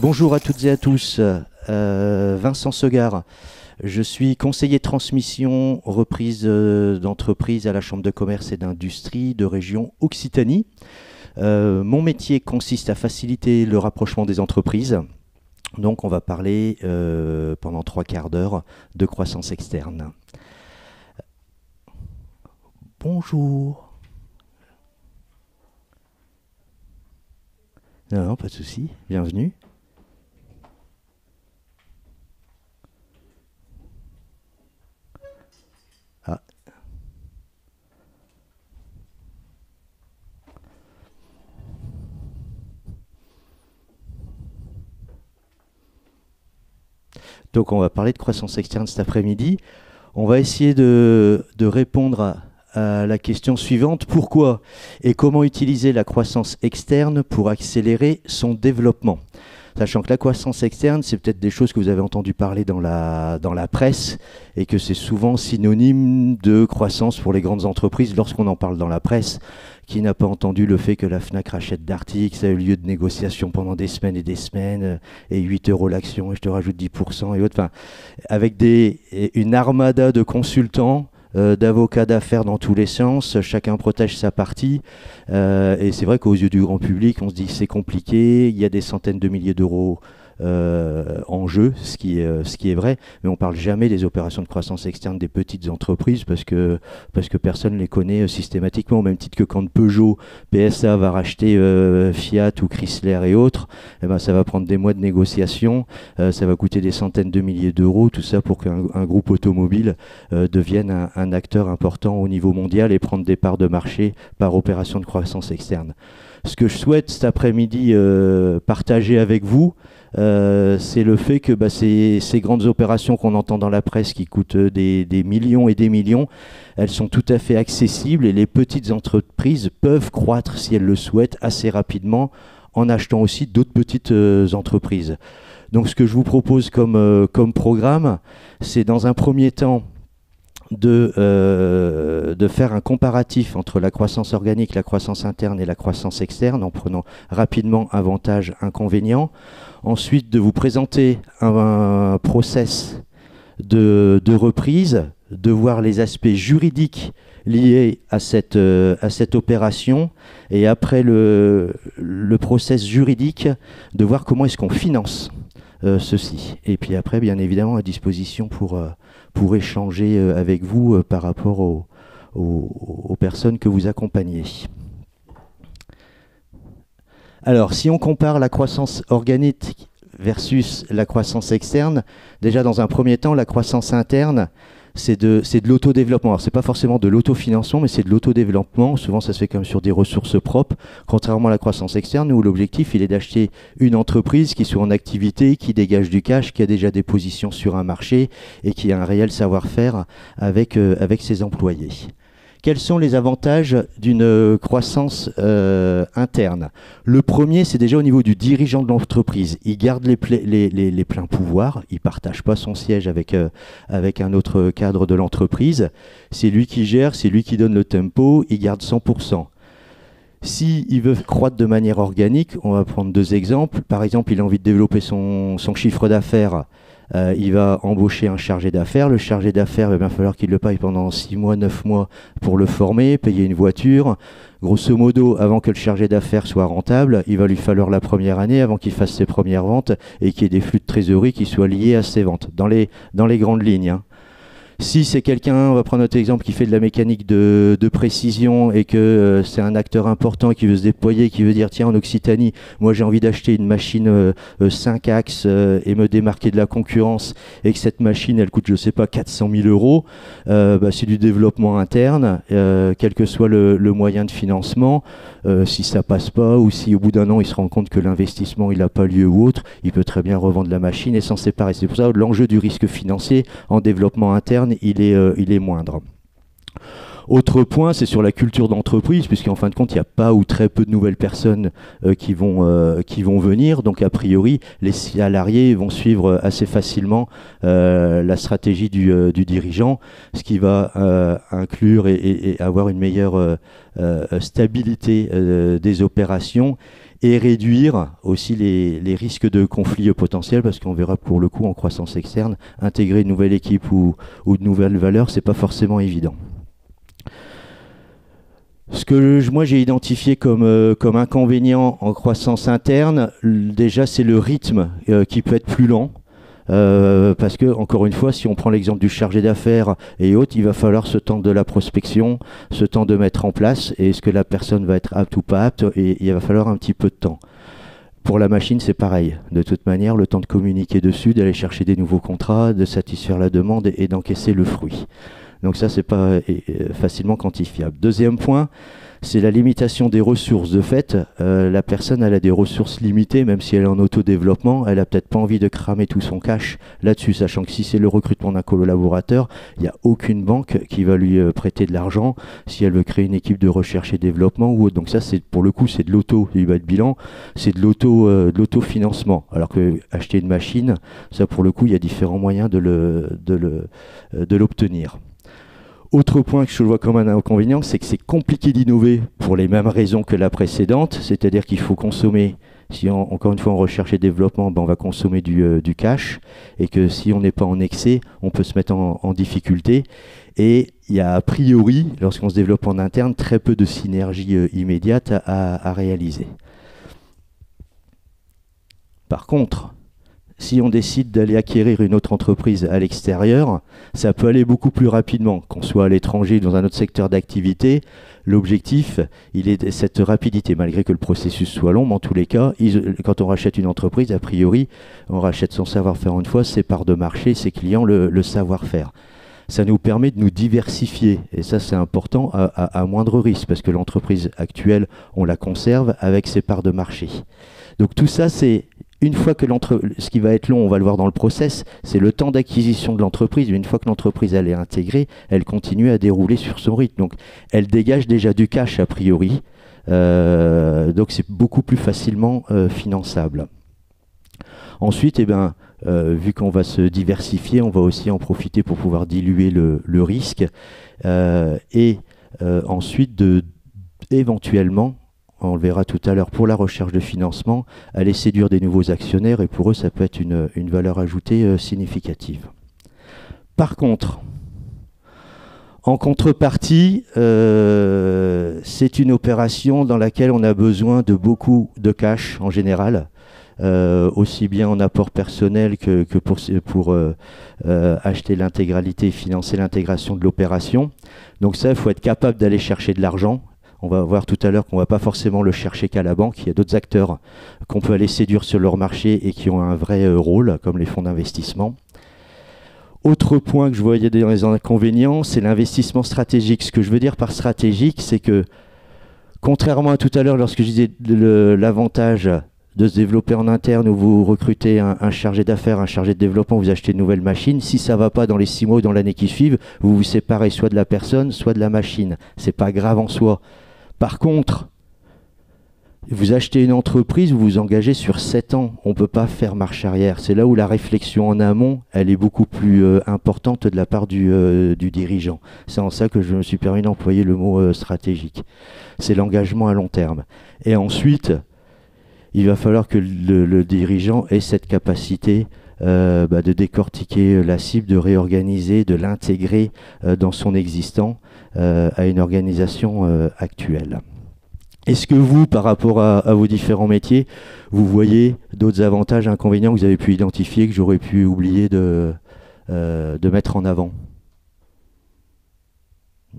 Bonjour à toutes et à tous, Vincent Segard. Je suis conseiller transmission reprise d'entreprise à la Chambre de commerce et d'industrie de région Occitanie. Mon métier consiste à faciliter le rapprochement des entreprises. Donc on va parler pendant 3/4 d'heure de croissance externe. Bonjour. Non, pas de souci, bienvenue. Ah. Donc on va parler de croissance externe cet après-midi. On va essayer de répondre à la question suivante. Pourquoi et comment utiliser la croissance externe pour accélérer son développement? Sachant que la croissance externe, c'est peut-être des choses que vous avez entendu parler dans la presse et que c'est souvent synonyme de croissance pour les grandes entreprises lorsqu'on en parle dans la presse. Qui n'a pas entendu le fait que la Fnac rachète Darty, que ça a eu lieu de négociations pendant des semaines et 8 € l'action et je te rajoute 10% et autres. Enfin, avec une armada de consultants, d'avocats d'affaires dans tous les sens, chacun protège sa partie et c'est vrai qu'aux yeux du grand public on se dit c'est compliqué, il y a des centaines de milliers d'euros en jeu, ce qui est vrai, mais on ne parle jamais des opérations de croissance externe des petites entreprises parce que personne ne les connaît systématiquement, au même titre que quand Peugeot, PSA va racheter Fiat ou Chrysler et autres, eh ben, ça va prendre des mois de négociation, ça va coûter des centaines de milliers d'euros, tout ça pour qu'un groupe automobile devienne un acteur important au niveau mondial et prendre des parts de marché par opération de croissance externe. Ce que je souhaite cet après-midi partager avec vous, c'est le fait que ces grandes opérations qu'on entend dans la presse qui coûtent des millions et des millions, elles sont tout à fait accessibles et les petites entreprises peuvent croître si elles le souhaitent assez rapidement en achetant aussi d'autres petites entreprises. Donc ce que je vous propose comme programme, c'est dans un premier temps de faire un comparatif entre la croissance organique, la croissance interne et la croissance externe en prenant rapidement avantages, inconvénients. Ensuite, de vous présenter un process de reprise, de voir les aspects juridiques liés à cette opération et après le process juridique, de voir comment est-ce qu'on finance ceci. Et puis après, bien évidemment, à disposition pour échanger avec vous par rapport aux personnes que vous accompagnez. Alors, si on compare la croissance organique versus la croissance externe, déjà dans un premier temps, la croissance interne, c'est de l'autodéveloppement. Alors, c'est pas forcément de l'autofinancement, mais c'est de l'autodéveloppement. Souvent, ça se fait comme sur des ressources propres, contrairement à la croissance externe, où l'objectif, il est d'acheter une entreprise qui soit en activité, qui dégage du cash, qui a déjà des positions sur un marché et qui a un réel savoir-faire avec ses employés. Quels sont les avantages d'une croissance interne? Le premier, c'est déjà au niveau du dirigeant de l'entreprise. Il garde les pleins pouvoirs, il ne partage pas son siège avec un autre cadre de l'entreprise. C'est lui qui gère, c'est lui qui donne le tempo, il garde 100%. S'il veut croître de manière organique, on va prendre 2 exemples. Par exemple, il a envie de développer son chiffre d'affaires. Il va embaucher un chargé d'affaires. Le chargé d'affaires, il va bien falloir qu'il le paye pendant 6 mois, 9 mois pour le former, payer une voiture. Grosso modo, avant que le chargé d'affaires soit rentable, il va lui falloir la première année avant qu'il fasse ses premières ventes et qu'il y ait des flux de trésorerie qui soient liés à ses ventes, dans les grandes lignes, hein. Si c'est quelqu'un, on va prendre notre exemple, qui fait de la mécanique de précision et que c'est un acteur important qui veut se déployer, qui veut dire tiens en Occitanie, moi j'ai envie d'acheter une machine 5 axes et me démarquer de la concurrence et que cette machine elle coûte je sais pas 400 000 €, c'est du développement interne, quel que soit le moyen de financement, si ça passe pas ou si au bout d'un an il se rend compte que l'investissement il n'a pas lieu ou autre, il peut très bien revendre la machine et s'en séparer. C'est pour ça que l'enjeu du risque financier en développement interne il est moindre. Autre point, c'est sur la culture d'entreprise, puisqu'en fin de compte, il n'y a pas ou très peu de nouvelles personnes qui vont venir. Donc, a priori, les salariés vont suivre assez facilement la stratégie du dirigeant, ce qui va inclure et avoir une meilleure stabilité des opérations et réduire aussi les risques de conflits potentiels, parce qu'on verra pour le coup en croissance externe, intégrer une nouvelle équipe ou de nouvelles valeurs, c'est pas forcément évident. Ce que moi j'ai identifié comme inconvénient en croissance interne, déjà c'est le rythme qui peut être plus lent. Parce que, encore une fois, si on prend l'exemple du chargé d'affaires et autres, il va falloir ce temps de la prospection, ce temps de mettre en place, et est-ce que la personne va être apte ou pas apte, et il va falloir un petit peu de temps. Pour la machine, c'est pareil. De toute manière, le temps de communiquer dessus, d'aller chercher des nouveaux contrats, de satisfaire la demande et d'encaisser le fruit. Donc ça, c'est pas facilement quantifiable. Deuxième point, c'est la limitation des ressources. De fait, la personne, elle a des ressources limitées, même si elle est en autodéveloppement, elle a peut-être pas envie de cramer tout son cash là-dessus, sachant que si c'est le recrutement d'un collaborateur, il n'y a aucune banque qui va lui prêter de l'argent si elle veut créer une équipe de recherche et développement ou autre. Donc ça, c'est pour le coup, c'est de l'auto, il va être bilan, c'est de l'autofinancement. Alors que acheter une machine, ça pour le coup, il y a différents moyens de l'obtenir. Autre point que je vois comme un inconvénient, c'est que c'est compliqué d'innover pour les mêmes raisons que la précédente, c'est-à-dire qu'il faut consommer, si encore une fois en recherche et développement, on va consommer du cash, et que si on n'est pas en excès, on peut se mettre en difficulté. Et il y a a priori, lorsqu'on se développe en interne, très peu de synergie immédiate à réaliser. Par contre, si on décide d'aller acquérir une autre entreprise à l'extérieur, ça peut aller beaucoup plus rapidement, qu'on soit à l'étranger dans un autre secteur d'activité. L'objectif, il est cette rapidité, malgré que le processus soit long, mais en tous les cas, quand on rachète une entreprise, a priori, on rachète son savoir-faire une fois, ses parts de marché, ses clients, le savoir-faire. Ça nous permet de nous diversifier, et ça c'est important, à moindre risque, parce que l'entreprise actuelle, on la conserve avec ses parts de marché. Donc tout ça, c'est une fois que ce qui va être long, on va le voir dans le process, c'est le temps d'acquisition de l'entreprise. Une fois que l'entreprise elle est intégrée, elle continue à dérouler sur son rythme. Donc elle dégage déjà du cash a priori. Donc c'est beaucoup plus facilement finançable. Ensuite, vu qu'on va se diversifier, on va aussi en profiter pour pouvoir diluer le risque. Ensuite, éventuellement, on le verra tout à l'heure, pour la recherche de financement, aller séduire des nouveaux actionnaires, et pour eux, ça peut être une valeur ajoutée significative. Par contre, en contrepartie, c'est une opération dans laquelle on a besoin de beaucoup de cash en général, aussi bien en apport personnel que pour acheter l'intégralité et financer l'intégration de l'opération. Donc ça, il faut être capable d'aller chercher de l'argent. On va voir tout à l'heure qu'on ne va pas forcément le chercher qu'à la banque. Il y a d'autres acteurs qu'on peut aller séduire sur leur marché et qui ont un vrai rôle, comme les fonds d'investissement. Autre point que je voyais dans les inconvénients, c'est l'investissement stratégique. Ce que je veux dire par stratégique, c'est que, contrairement à tout à l'heure, lorsque je disais l'avantage de se développer en interne, où vous recrutez un chargé d'affaires, un chargé de développement, vous achetez une nouvelle machine, si ça ne va pas dans les 6 mois ou dans l'année qui suivent, vous vous séparez soit de la personne, soit de la machine. Ce n'est pas grave en soi. Par contre, vous achetez une entreprise, vous vous engagez sur 7 ans. On ne peut pas faire marche arrière. C'est là où la réflexion en amont, elle est beaucoup plus importante de la part du dirigeant. C'est en ça que je me suis permis d'employer le mot stratégique. C'est l'engagement à long terme. Et ensuite, il va falloir que le dirigeant ait cette capacité de décortiquer la cible, de réorganiser, de l'intégrer dans son existant à une organisation actuelle. Est-ce que vous, par rapport à vos différents métiers, vous voyez d'autres avantages, inconvénients que vous avez pu identifier, que j'aurais pu oublier de mettre en avant?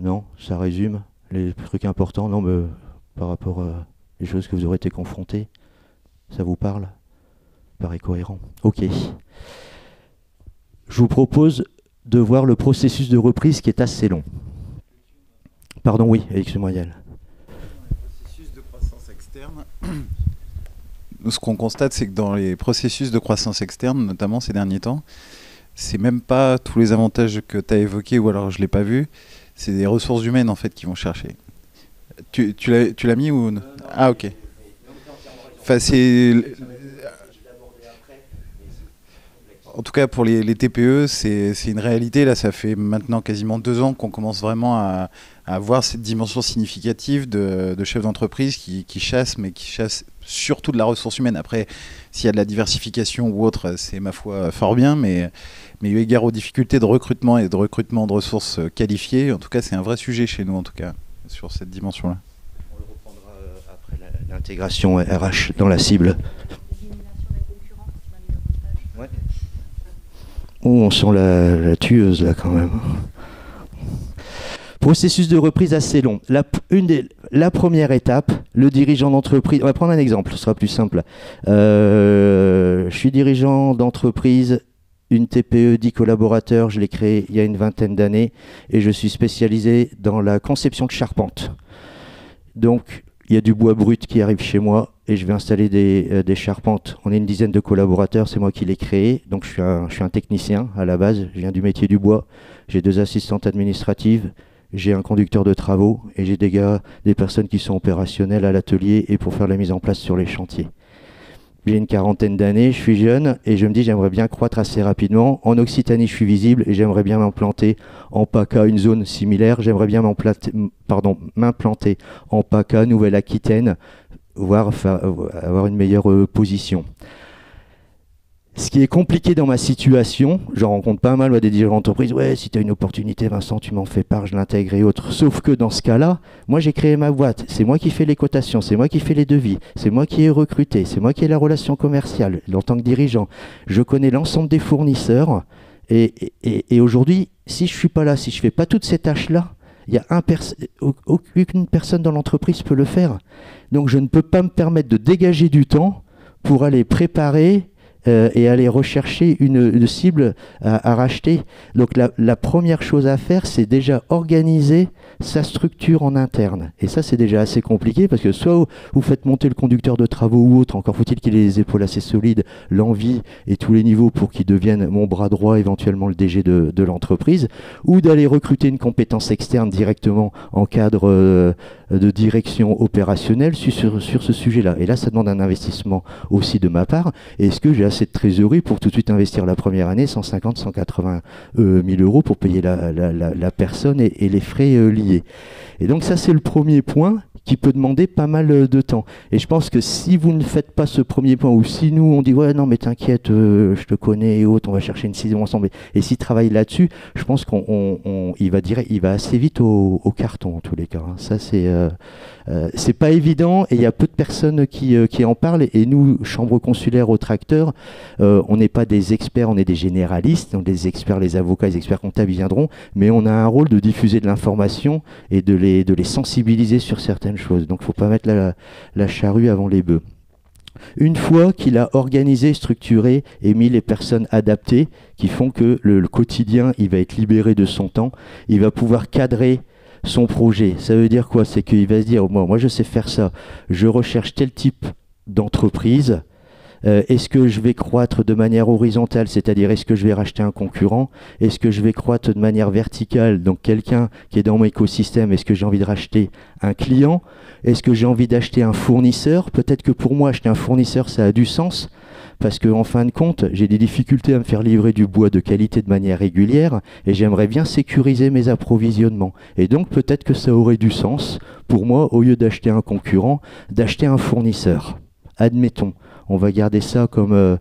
Non, ça résume les trucs importants. Non, mais par rapport à les choses que vous aurez été confrontés, ça vous parle? Paraît cohérent. Ok. Je vous propose de voir le processus de reprise qui est assez long. Pardon, oui, excusez-moi Yael. Processus de croissance externe. Nous, ce qu'on constate, c'est que dans les processus de croissance externe, notamment ces derniers temps, c'est même pas tous les avantages que tu as évoqués, ou alors je ne l'ai pas vu, c'est des ressources humaines en fait qui vont chercher. Tu l'as mis ou... Ah, ok. Enfin, en tout cas, pour les TPE, c'est une réalité. Là, ça fait maintenant quasiment 2 ans qu'on commence vraiment à avoir cette dimension significative de chefs d'entreprise qui chassent, mais qui chassent surtout de la ressource humaine. Après, s'il y a de la diversification ou autre, c'est ma foi fort bien, mais eu égard aux difficultés de recrutement et de recrutement de ressources qualifiées, en tout cas, c'est un vrai sujet chez nous, en tout cas, sur cette dimension-là. On le reprendra après l'intégration RH dans la cible. Ouais. Oh, on sent la tueuse là quand même. Processus de reprise assez long. La première étape, le dirigeant d'entreprise. On va prendre un exemple, ce sera plus simple. Je suis dirigeant d'entreprise, une TPE, 10 collaborateurs, je l'ai créée il y a une 20aine d'années et je suis spécialisé dans la conception de charpentes. Donc, il y a du bois brut qui arrive chez moi et je vais installer des charpentes. On est une dizaine de collaborateurs, c'est moi qui l'ai créé. Donc, je suis un technicien à la base, je viens du métier du bois. J'ai 2 assistantes administratives. J'ai un conducteur de travaux et j'ai des personnes qui sont opérationnelles à l'atelier et pour faire la mise en place sur les chantiers. J'ai une 40aine d'années, je suis jeune et je me dis j'aimerais bien croître assez rapidement. En Occitanie, je suis visible et j'aimerais bien m'implanter en PACA, une zone similaire. J'aimerais bien m'implanter en PACA, Nouvelle-Aquitaine, voire avoir une meilleure position. Ce qui est compliqué dans ma situation, j'en rencontre pas mal des dirigeants d'entreprise, ouais, si tu as une opportunité, Vincent, tu m'en fais part, je l'intègre et autres. Sauf que dans ce cas-là, moi j'ai créé ma boîte, c'est moi qui fais les cotations, c'est moi qui fais les devis, c'est moi qui ai recruté, c'est moi qui ai la relation commerciale en tant que dirigeant. Je connais l'ensemble des fournisseurs et aujourd'hui, si je suis pas là, si je fais pas toutes ces tâches-là, il y a aucune personne dans l'entreprise peut le faire. Donc je ne peux pas me permettre de dégager du temps pour aller préparer et aller rechercher une cible à racheter. Donc la première chose à faire, c'est déjà organiser sa structure en interne. Et ça, c'est déjà assez compliqué parce que soit vous faites monter le conducteur de travaux ou autre, encore faut-il qu'il ait les épaules assez solides, l'envie et tous les niveaux pour qu'il devienne mon bras droit, éventuellement le DG de l'entreprise, ou d'aller recruter une compétence externe directement en cadre de direction opérationnelle sur ce sujet-là. Et là, ça demande un investissement aussi de ma part. Et est-ce que j'ai assez de trésorerie pour tout de suite investir la première année 150, 180 000 euros pour payer la personne et les frais liés. Et donc ça, c'est le premier point qui peut demander pas mal de temps. Et je pense que si vous ne faites pas ce premier point, ou si nous, on dit « ouais, non, mais t'inquiète, je te connais et autres, on va chercher une cision ensemble », et s'il travaille là-dessus, je pense qu'il va assez vite au carton, en tous les cas. Ça, c'est pas évident, et il y a peu de personnes qui en parlent, et nous, chambre consulaire, autres acteurs, on n'est pas des experts, on est des généralistes, donc les experts, les avocats, les experts comptables y viendront, mais on a un rôle de diffuser de l'information et de les sensibiliser sur certaines choses. Donc il ne faut pas mettre la charrue avant les bœufs. Une fois qu'il a organisé, structuré et mis les personnes adaptées qui font que le quotidien, il va être libéré de son temps, il va pouvoir cadrer son projet. Ça veut dire quoi? C'est qu'il va se dire, moi je sais faire ça, je recherche tel type d'entreprise. Est-ce que je vais croître de manière horizontale, c'est-à-dire est-ce que je vais racheter un concurrent? Est-ce que je vais croître de manière verticale, donc quelqu'un qui est dans mon écosystème? Est-ce que j'ai envie de racheter un client? Est-ce que j'ai envie d'acheter un fournisseur? Peut-être que pour moi, acheter un fournisseur, ça a du sens, parce qu'en fin de compte, j'ai des difficultés à me faire livrer du bois de qualité de manière régulière, et j'aimerais bien sécuriser mes approvisionnements. Et donc peut-être que ça aurait du sens, pour moi, au lieu d'acheter un concurrent, d'acheter un fournisseur. Admettons. On va garder ça comme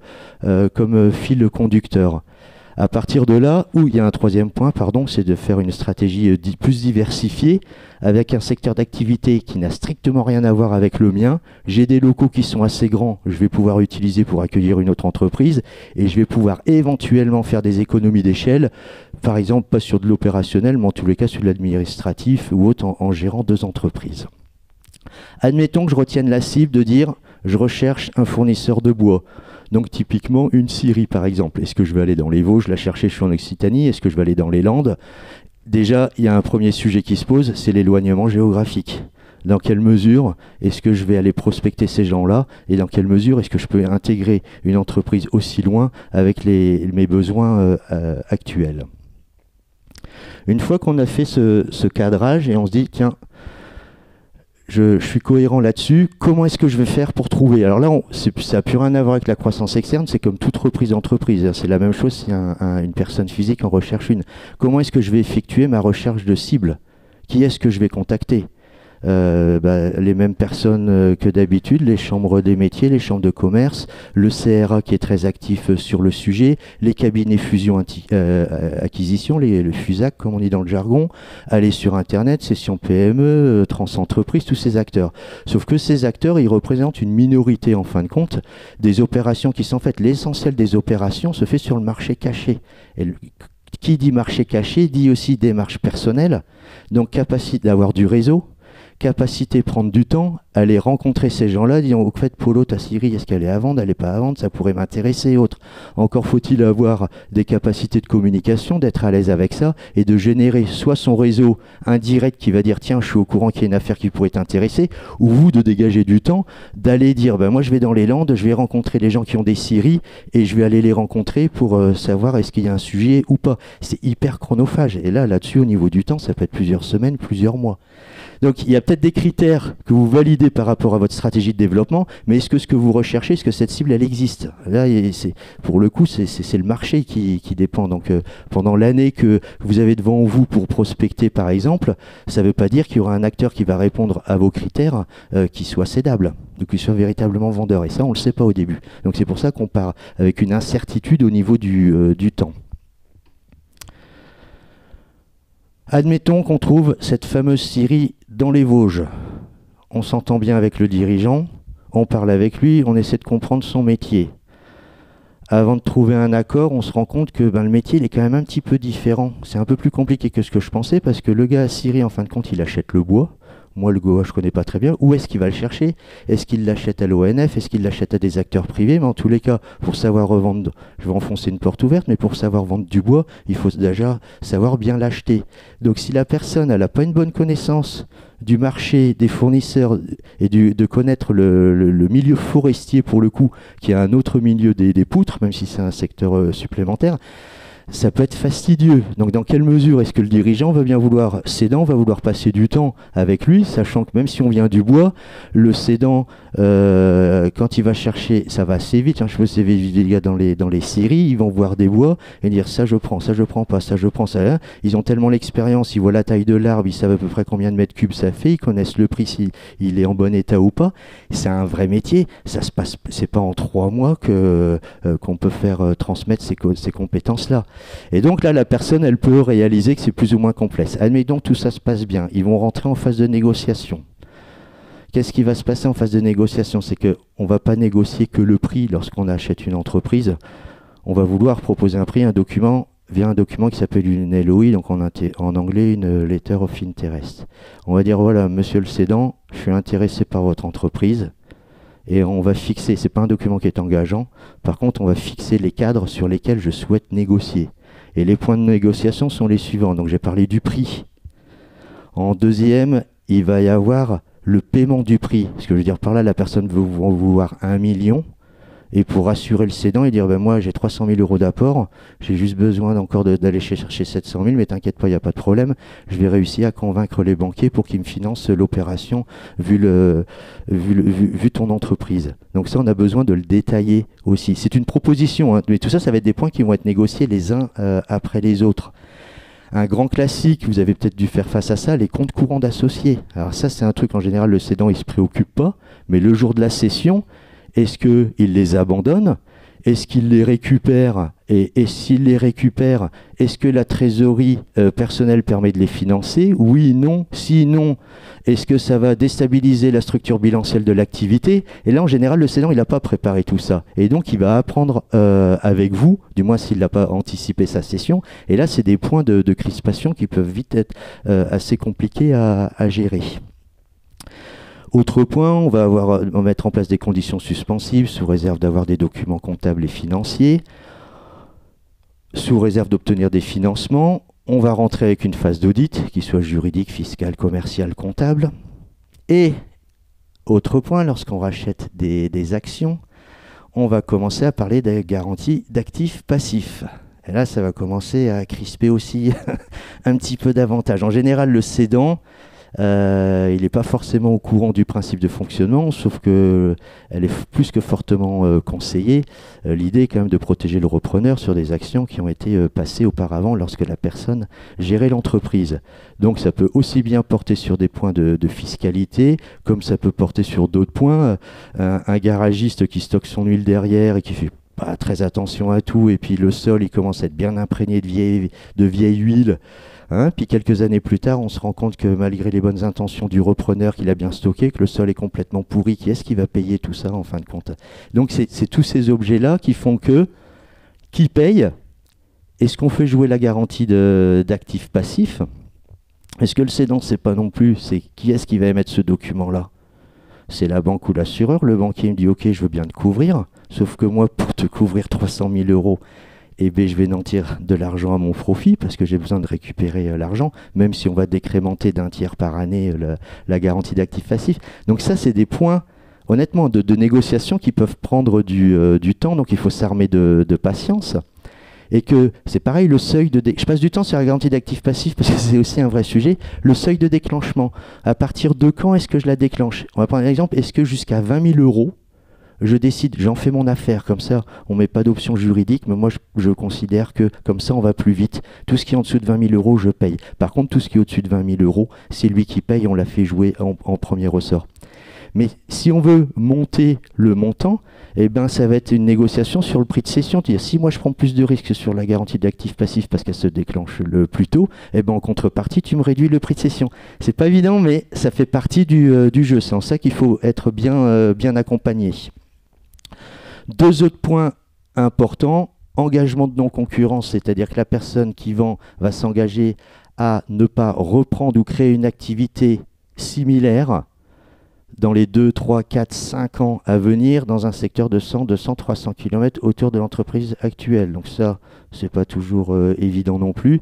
fil conducteur. À partir de là, où il y a un troisième point, c'est de faire une stratégie plus diversifiée, avec un secteur d'activité qui n'a strictement rien à voir avec le mien. J'ai des locaux qui sont assez grands, je vais pouvoir utiliser pour accueillir une autre entreprise, et je vais pouvoir éventuellement faire des économies d'échelle, par exemple, pas sur de l'opérationnel, mais en tous les cas sur de l'administratif ou autre en gérant 2 entreprises. Admettons que je retienne la cible de dire je recherche un fournisseur de bois. Donc typiquement une scierie par exemple. Est-ce que je vais aller dans les Vosges, la chercher, je suis en Occitanie? Est-ce que je vais aller dans les Landes? Déjà, il y a un premier sujet qui se pose, c'est l'éloignement géographique. Dans quelle mesure est-ce que je vais aller prospecter ces gens-là? Et dans quelle mesure est-ce que je peux intégrer une entreprise aussi loin avec mes besoins actuels? Une fois qu'on a fait ce cadrage et on se dit, tiens, je suis cohérent là-dessus, comment est-ce que je vais faire pour trouver? Alors là, ça n'a plus rien à voir avec la croissance externe, c'est comme toute reprise d'entreprise. C'est la même chose si une personne physique en recherche une. Comment est-ce que je vais effectuer ma recherche de cible? Qui est-ce que je vais contacter? Les mêmes personnes que d'habitude, les chambres des métiers, les chambres de commerce, le CRA qui est très actif sur le sujet, les cabinets fusion-acquisition, le FUSAC comme on dit dans le jargon, aller sur Internet, session PME, Transentreprise, tous ces acteurs. Sauf que ces acteurs, ils représentent une minorité en fin de compte des opérations qui sont faites. L'essentiel des opérations se fait sur le marché caché. Qui dit marché caché dit aussi démarche personnelle, donc capacité d'avoir du réseau, capacité de prendre du temps, aller rencontrer ces gens-là, disant au fait, Polo, ta Syrie, est-ce qu'elle est à vendre, elle n'est pas à vendre, ça pourrait m'intéresser, autre. Encore faut-il avoir des capacités de communication, d'être à l'aise avec ça, et de générer soit son réseau indirect qui va dire, tiens, je suis au courant qu'il y a une affaire qui pourrait t'intéresser, ou vous, de dégager du temps, d'aller dire, moi je vais dans les Landes, je vais rencontrer les gens qui ont des scieries, et je vais aller les rencontrer pour savoir est-ce qu'il y a un sujet ou pas. C'est hyper chronophage, et là-dessus, au niveau du temps, ça peut être plusieurs semaines, plusieurs mois. Donc il y a peut-être des critères que vous validez par rapport à votre stratégie de développement, mais est-ce que ce que vous recherchez, est-ce que cette cible, elle existe? Là, pour le coup, c'est le marché qui dépend. Donc pendant l'année que vous avez devant vous pour prospecter, par exemple, ça ne veut pas dire qu'il y aura un acteur qui va répondre à vos critères qui soit cédable, donc qui soit véritablement vendeur. Et ça, on ne le sait pas au début. Donc c'est pour ça qu'on part avec une incertitude au niveau du temps. Admettons qu'on trouve cette fameuse scierie dans les Vosges. On s'entend bien avec le dirigeant, on parle avec lui, on essaie de comprendre son métier. Avant de trouver un accord, on se rend compte que le métier il est quand même un petit peu différent. C'est un peu plus compliqué que ce que je pensais parce que le gars à Scierie, en fin de compte, il achète le bois. Moi, le bois, je ne connais pas très bien. Où est-ce qu'il va le chercher? Est-ce qu'il l'achète à l'ONF? Est-ce qu'il l'achète à des acteurs privés? Mais en tous les cas, pour savoir revendre, je vais enfoncer une porte ouverte, mais pour savoir vendre du bois, il faut déjà savoir bien l'acheter. Donc si la personne n'a pas une bonne connaissance du marché, des fournisseurs et de connaître le milieu forestier pour le coup, qui est un autre milieu des poutres, même si c'est un secteur supplémentaire, ça peut être fastidieux. Donc dans quelle mesure est-ce que le dirigeant va bien vouloir, cédant, va vouloir passer du temps avec lui, sachant que même si on vient du bois, le cédant, quand il va chercher, ça va assez vite. Je sais les gars dans les séries, ils vont voir des bois et dire ça je prends pas, ça je prends, ça. Ils ont tellement l'expérience, ils voient la taille de l'arbre, ils savent à peu près combien de mètres cubes ça fait, ils connaissent le prix s'il est en bon état ou pas. C'est un vrai métier. Ça se passe, c'est pas en 3 mois qu'on peut faire transmettre ces compétences-là. Et donc là, la personne, elle peut réaliser que c'est plus ou moins complexe. Admettons que tout ça se passe bien. Ils vont rentrer en phase de négociation. Qu'est-ce qui va se passer en phase de négociation? C'est qu'on ne va pas négocier que le prix lorsqu'on achète une entreprise. On va vouloir proposer un prix, un document, via un document qui s'appelle une LOI, donc en anglais, une Letter of Interest. On va dire, voilà, monsieur le cédant, je suis intéressé par votre entreprise. Et on va fixer, c'est pas un document qui est engageant, par contre on va fixer les cadres sur lesquels je souhaite négocier. Et les points de négociation sont les suivants. Donc j'ai parlé du prix. En deuxième, il va y avoir le paiement du prix. Ce que je veux dire par là, la personne va vouloir 1 million. Et pour rassurer le cédant et dire, moi j'ai 300 000 euros d'apport, j'ai juste besoin encore d'aller chercher 700 000, mais t'inquiète pas, il n'y a pas de problème. Je vais réussir à convaincre les banquiers pour qu'ils me financent l'opération vu ton entreprise. Donc ça, on a besoin de le détailler aussi. C'est une proposition, hein, mais tout ça, ça va être des points qui vont être négociés les uns après les autres. Un grand classique, vous avez peut-être dû faire face à ça, les comptes courants d'associés. Alors ça, c'est un truc, en général, le cédant, il ne se préoccupe pas, mais le jour de la cession, est-ce qu'il les abandonne? Est-ce qu'il les récupère? Et s'il les récupère, est-ce que la trésorerie personnelle permet de les financer? Oui, non. Si non, est-ce que ça va déstabiliser la structure bilancielle de l'activité? Et là, en général, le cédant, il n'a pas préparé tout ça. Et donc, il va apprendre avec vous, du moins s'il n'a pas anticipé sa cession. Et là, c'est des points de crispation qui peuvent vite être assez compliqués à gérer. Autre point, on va mettre en place des conditions suspensives sous réserve d'avoir des documents comptables et financiers, sous réserve d'obtenir des financements. On va rentrer avec une phase d'audit, qui soit juridique, fiscale, commerciale, comptable. Et, autre point, lorsqu'on rachète des actions, on va commencer à parler des garanties d'actifs passifs. Et là, ça va commencer à crisper aussi un petit peu davantage. En général, le cédant, il n'est pas forcément au courant du principe de fonctionnement, sauf que elle est plus que fortement conseillée. L'idée est quand même de protéger le repreneur sur des actions qui ont été passées auparavant lorsque la personne gérait l'entreprise. Donc ça peut aussi bien porter sur des points de fiscalité, comme ça peut porter sur d'autres points. Un garagiste qui stocke son huile derrière et qui fait pas très attention à tout, et puis le sol il commence à être bien imprégné de vieille huile. Puis quelques années plus tard, on se rend compte que malgré les bonnes intentions du repreneur qu'il a bien stocké, que le sol est complètement pourri, qui est-ce qui va payer tout ça en fin de compte? Donc c'est tous ces objets-là qui font que, qui paye? Est-ce qu'on fait jouer la garantie d'actifs passifs? Est-ce que le cédant, c'est pas non plus, c'est qui est-ce qui va émettre ce document-là? C'est la banque ou l'assureur. Le banquier me dit ok, je veux bien te couvrir, sauf que moi, pour te couvrir 300 000 euros, eh bien, je vais nantir de l'argent à mon profit parce que j'ai besoin de récupérer l'argent, même si on va décrémenter d'un tiers par année la garantie d'actifs passifs. Donc ça, c'est des points, honnêtement, de négociation qui peuvent prendre du temps, donc il faut s'armer de patience. Et que c'est pareil, le seuil de... Je passe du temps sur la garantie d'actifs passifs parce que c'est aussi un vrai sujet. Le seuil de déclenchement, à partir de quand est-ce que je la déclenche? On va prendre un exemple, est-ce que jusqu'à 20 000 euros, je décide, j'en fais mon affaire, comme ça, on ne met pas d'option juridique, mais moi, je considère que comme ça, on va plus vite. Tout ce qui est en dessous de 20 000 euros, je paye. Par contre, tout ce qui est au-dessus de 20 000 euros, c'est lui qui paye, on l'a fait jouer en premier ressort. Mais si on veut monter le montant, eh ben, ça va être une négociation sur le prix de cession. C'est-à-dire, si moi, je prends plus de risques sur la garantie d'actifs passifs parce qu'elle se déclenche le plus tôt, eh ben, en contrepartie, tu me réduis le prix de cession. C'est pas évident, mais ça fait partie du jeu. C'est en ça qu'il faut être bien accompagné. Deux autres points importants, engagement de non-concurrence, c'est-à-dire que la personne qui vend va s'engager à ne pas reprendre ou créer une activité similaire dans les 2, 3, 4, 5 ans à venir dans un secteur de 100, 200, 300 km autour de l'entreprise actuelle. Donc ça, c'est pas toujours évident non plus.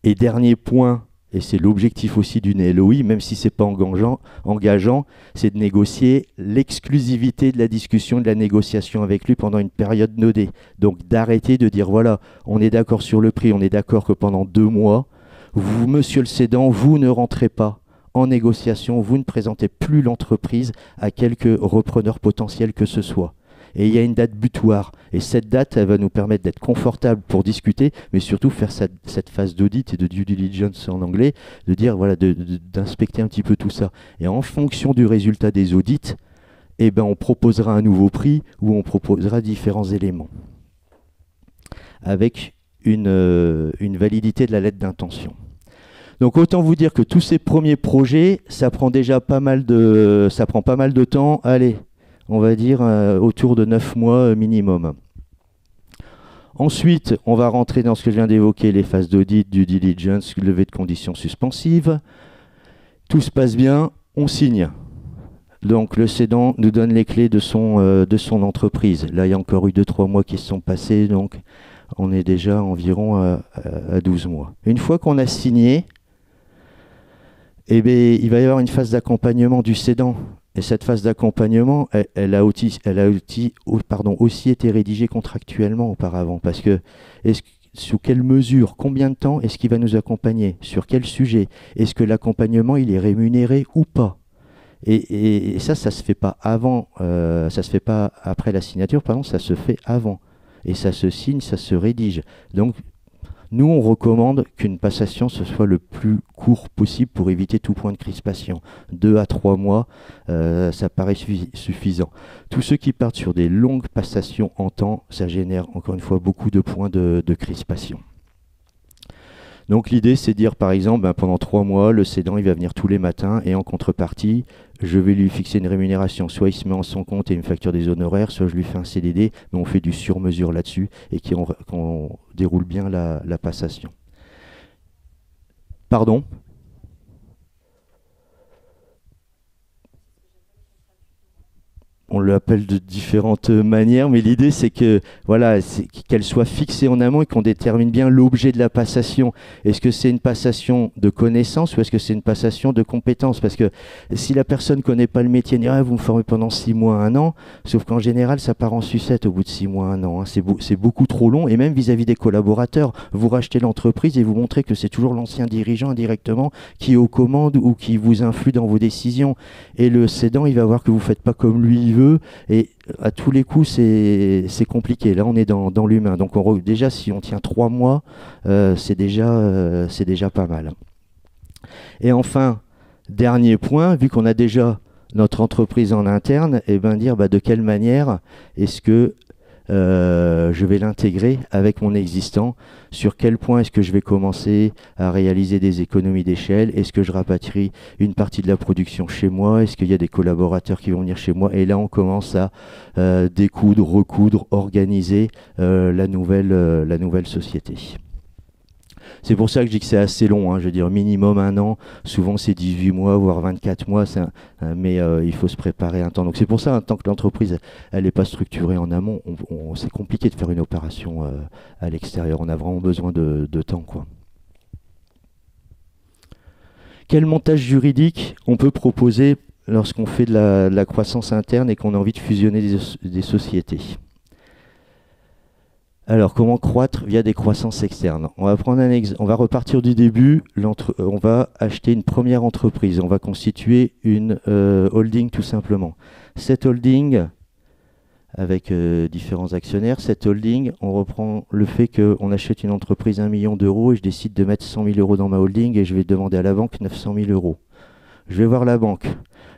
Et dernier point, et c'est l'objectif aussi d'une LOI, même si c'est pas engageant, c'est de négocier l'exclusivité de la discussion, de la négociation avec lui pendant une période nodée. Donc d'arrêter de dire, voilà, on est d'accord sur le prix, on est d'accord que pendant 2 mois, vous, monsieur le cédant, vous ne rentrez pas en négociation, vous ne présentez plus l'entreprise à quelque repreneur potentiel que ce soit. Et il y a une date butoir. Et cette date, elle va nous permettre d'être confortable pour discuter, mais surtout faire cette phase d'audit et de due diligence en anglais, de dire, voilà, d'inspecter un petit peu tout ça. Et en fonction du résultat des audits, eh ben, on proposera un nouveau prix ou on proposera différents éléments. Avec une validité de la lettre d'intention. Donc autant vous dire que tous ces premiers projets, ça prend déjà pas mal de temps. Allez, on va dire autour de 9 mois minimum. Ensuite, on va rentrer dans ce que je viens d'évoquer, les phases d'audit, due diligence, levée de conditions suspensives. Tout se passe bien, on signe. Donc le cédant nous donne les clés de son entreprise. Là, il y a encore eu 2-3 mois qui se sont passés, donc on est déjà environ à 12 mois. Une fois qu'on a signé, eh bien, il va y avoir une phase d'accompagnement du cédant. Et cette phase d'accompagnement, elle a aussi été rédigée contractuellement auparavant. Parce que, sous quelle mesure, combien de temps est-ce qu'il va nous accompagner? Sur quel sujet? Est-ce que l'accompagnement, il est rémunéré ou pas? Et ça se fait pas avant, ça se fait pas après la signature, pardon, ça se fait avant. Et ça se signe, ça se rédige. Donc, nous, on recommande qu'une passation, ce soit le plus court possible pour éviter tout point de crispation. 2 à 3 mois, ça paraît suffisant. Tous ceux qui partent sur des longues passations en temps, ça génère encore une fois beaucoup de points de crispation. Donc l'idée, c'est de dire par exemple, pendant 3 mois, le cédant il va venir tous les matins et en contrepartie, je vais lui fixer une rémunération. Soit il se met en son compte et il me facture des honoraires, soit je lui fais un CDD, mais on fait du sur-mesure là-dessus et qu'on déroule bien la passation. Pardon ? on l'appelle de différentes manières, mais l'idée c'est que voilà, qu'elle soit fixée en amont et qu'on détermine bien l'objet de la passation. Est-ce que c'est une passation de connaissances ou est-ce que c'est une passation de compétences? Parce que si la personne ne connaît pas le métier, elle dit ah, vous me formez pendant 6 mois, 1 an, sauf qu'en général ça part en sucette au bout de 6 mois, 1 an. Hein. C'est beaucoup trop long, et même vis-à-vis des collaborateurs, vous rachetez l'entreprise et vous montrez que c'est toujours l'ancien dirigeant indirectement qui est aux commandes ou qui vous influe dans vos décisions. Et le cédant, il va voir que vous ne faites pas comme lui il veut, et à tous les coups c'est compliqué. Là on est dans l'humain, donc déjà si on tient 3 mois, c'est déjà pas mal. Et enfin, dernier point, vu qu'on a déjà notre entreprise en interne, et dire de quelle manière est-ce que je vais l'intégrer avec mon existant, sur quel point est-ce que je vais commencer à réaliser des économies d'échelle, est-ce que je rapatrie une partie de la production chez moi, est-ce qu'il y a des collaborateurs qui vont venir chez moi, et là on commence à découdre, recoudre, organiser la nouvelle société. C'est pour ça que je dis que c'est assez long, hein, je veux dire minimum 1 an, souvent c'est 18 mois, voire 24 mois, mais il faut se préparer un temps. Donc c'est pour ça, tant que l'entreprise elle n'est pas structurée en amont, c'est compliqué de faire une opération à l'extérieur, on a vraiment besoin de temps, quoi. Quel montage juridique on peut proposer lorsqu'on fait de la croissance interne et qu'on a envie de fusionner des sociétés? Alors, comment croître via des croissances externes? On va prendre on va repartir du début. On va acheter une première entreprise. On va constituer une holding tout simplement. Cette holding, avec différents actionnaires, cette holding, on reprend le fait qu'on achète une entreprise 1 million d'euros et je décide de mettre 100 000 euros dans ma holding et je vais demander à la banque 900 000 euros. Je vais voir la banque.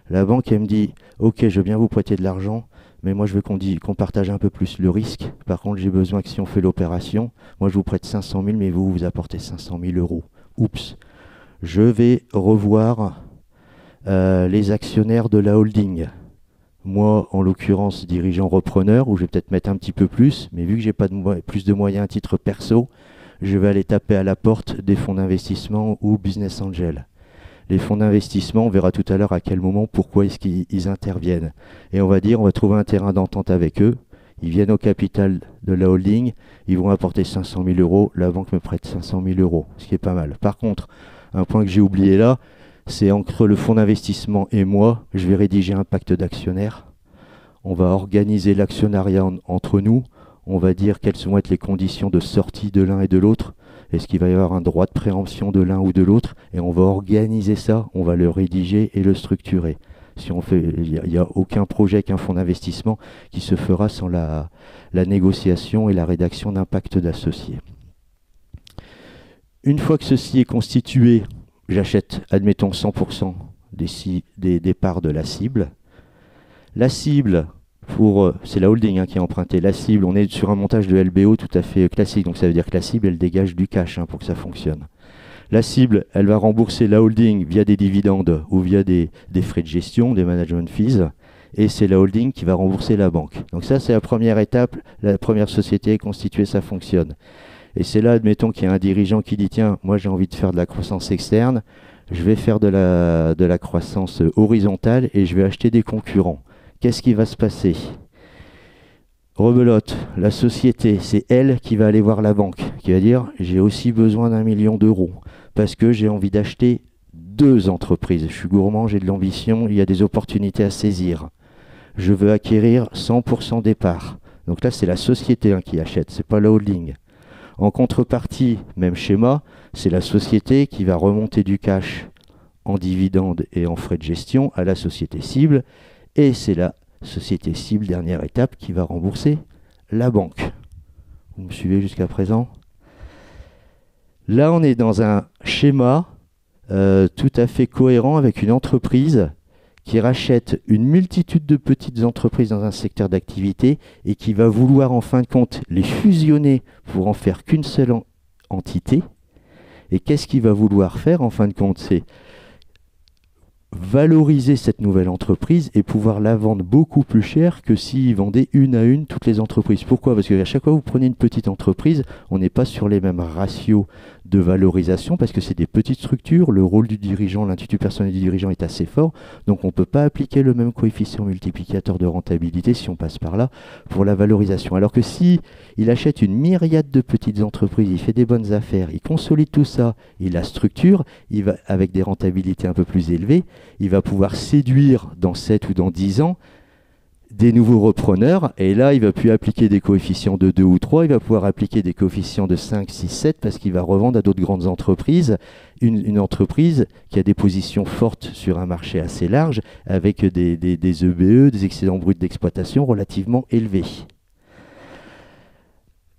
La banque, elle me dit « Ok, je veux bien vous prêter de l'argent. » Mais moi, je veux qu'on partage un peu plus le risque. Par contre, j'ai besoin que si on fait l'opération, moi, je vous prête 500 000, mais vous apportez 500 000 euros. Oups. Je vais revoir les actionnaires de la holding. Moi, en l'occurrence, dirigeant repreneur, où je vais peut-être mettre un petit peu plus, mais vu que j'ai pas plus de moyens à titre perso, je vais aller taper à la porte des fonds d'investissement ou business angel. Les fonds d'investissement, on verra tout à l'heure à quel moment, pourquoi est-ce qu'ils interviennent. Et on va trouver un terrain d'entente avec eux. Ils viennent au capital de la holding, ils vont apporter 500 000 euros, la banque me prête 500 000 euros, ce qui est pas mal. Par contre, un point que j'ai oublié là, c'est entre le fonds d'investissement et moi, je vais rédiger un pacte d'actionnaires. On va organiser l'actionnariat entre nous, on va dire quelles vont être les conditions de sortie de l'un et de l'autre. Est-ce qu'il va y avoir un droit de préemption de l'un ou de l'autre? Et on va organiser ça, on va le rédiger et le structurer. Si on fait, il n'y a aucun projet qu'un fonds d'investissement qui se fera sans la négociation et la rédaction d'un pacte d'associés. Une fois que ceci est constitué, j'achète, admettons, 100% des parts de la cible. La cible, c'est la holding qui a emprunté. La cible, on est sur un montage de LBO tout à fait classique, donc ça veut dire que la cible, elle dégage du cash pour que ça fonctionne. La cible, elle va rembourser la holding via des dividendes ou via des frais de gestion, des management fees, et c'est la holding qui va rembourser la banque. Donc ça, c'est la première étape, la première société est constituée, ça fonctionne. Et c'est là, admettons qu'il y a un dirigeant qui dit, tiens, moi j'ai envie de faire de la croissance externe, je vais faire de la croissance horizontale et je vais acheter des concurrents. Qu'est-ce qui va se passer? Rebelote, la société, c'est elle qui va aller voir la banque, qui va dire j'ai aussi besoin d'1 million d'euros parce que j'ai envie d'acheter 2 entreprises. Je suis gourmand, j'ai de l'ambition, il y a des opportunités à saisir. Je veux acquérir 100% des parts. Donc là, c'est la société qui achète, c'est pas la holding. En contrepartie, même schéma, c'est la société qui va remonter du cash en dividendes et en frais de gestion à la société cible. Et c'est la société cible, dernière étape, qui va rembourser la banque. Vous me suivez jusqu'à présent? Là, on est dans un schéma tout à fait cohérent avec une entreprise qui rachète une multitude de petites entreprises dans un secteur d'activité et qui va vouloir en fin de compte les fusionner pour en faire qu'une seule entité. Et qu'est-ce qu'il va vouloir faire en fin de compte? C'est valoriser cette nouvelle entreprise et pouvoir la vendre beaucoup plus cher que s'ils vendaient une à une toutes les entreprises. Pourquoi? Parce qu'à chaque fois que vous prenez une petite entreprise, on n'est pas sur les mêmes ratios de valorisation parce que c'est des petites structures, le rôle du dirigeant, l'intitut personnel du dirigeant est assez fort, donc on ne peut pas appliquer le même coefficient multiplicateur de rentabilité si on passe par là pour la valorisation. Alors que si il achète une myriade de petites entreprises, il fait des bonnes affaires, il consolide tout ça, il la structure, il va, avec des rentabilités un peu plus élevées, il va pouvoir séduire dans 7 ou dans 10 ans des nouveaux repreneurs, et là, il ne va plus appliquer des coefficients de 2 ou 3, il va pouvoir appliquer des coefficients de 5, 6, 7, parce qu'il va revendre à d'autres grandes entreprises, une entreprise qui a des positions fortes sur un marché assez large, avec des EBE, des excédents bruts d'exploitation relativement élevés.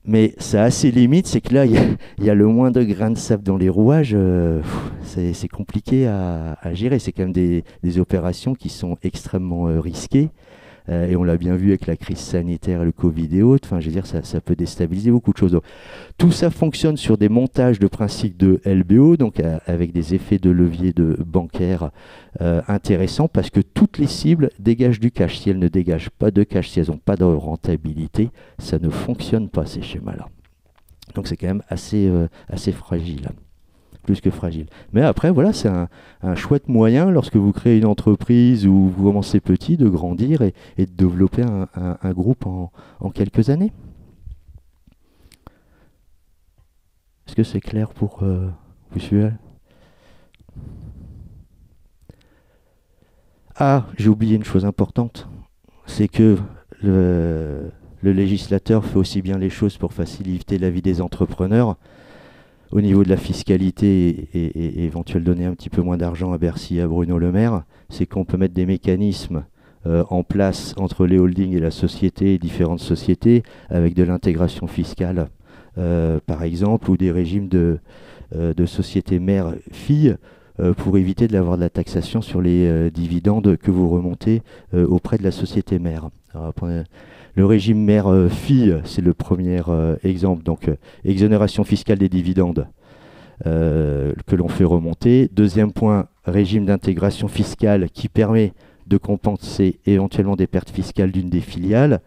Mais ça a ses limites, c'est que là, il y a le moindre grain de sable dans les rouages, c'est compliqué à gérer. C'est quand même des opérations qui sont extrêmement risquées. Et on l'a bien vu avec la crise sanitaire, le Covid et autres. Enfin, je veux dire, ça peut déstabiliser beaucoup de choses. Donc, tout ça fonctionne sur des montages de principes de LBO, donc avec des effets de levier bancaire intéressants, parce que toutes les cibles dégagent du cash. Si elles ne dégagent pas de cash, si elles n'ont pas de rentabilité, ça ne fonctionne pas, ces schémas-là. Donc c'est quand même assez fragile. Plus que fragile. Mais après, voilà, c'est un chouette moyen, lorsque vous créez une entreprise ou vous commencez petit, de grandir et de développer un groupe en quelques années. Est-ce que c'est clair pour vous suivez? Ah, j'ai oublié une chose importante, c'est que le législateur fait aussi bien les choses pour faciliter la vie des entrepreneurs. Au niveau de la fiscalité et éventuellement donner un petit peu moins d'argent à Bercy et à Bruno Le Maire, c'est qu'on peut mettre des mécanismes en place entre les holdings et la société, différentes sociétés, avec de l'intégration fiscale, par exemple, ou des régimes de sociétés mère-fille, pour éviter d'avoir de la taxation sur les dividendes que vous remontez auprès de la société mère. Alors, le régime mère-fille, c'est le premier exemple. Donc, exonération fiscale des dividendes que l'on fait remonter. Deuxième point, régime d'intégration fiscale qui permet de compenser éventuellement des pertes fiscales d'une des filiales.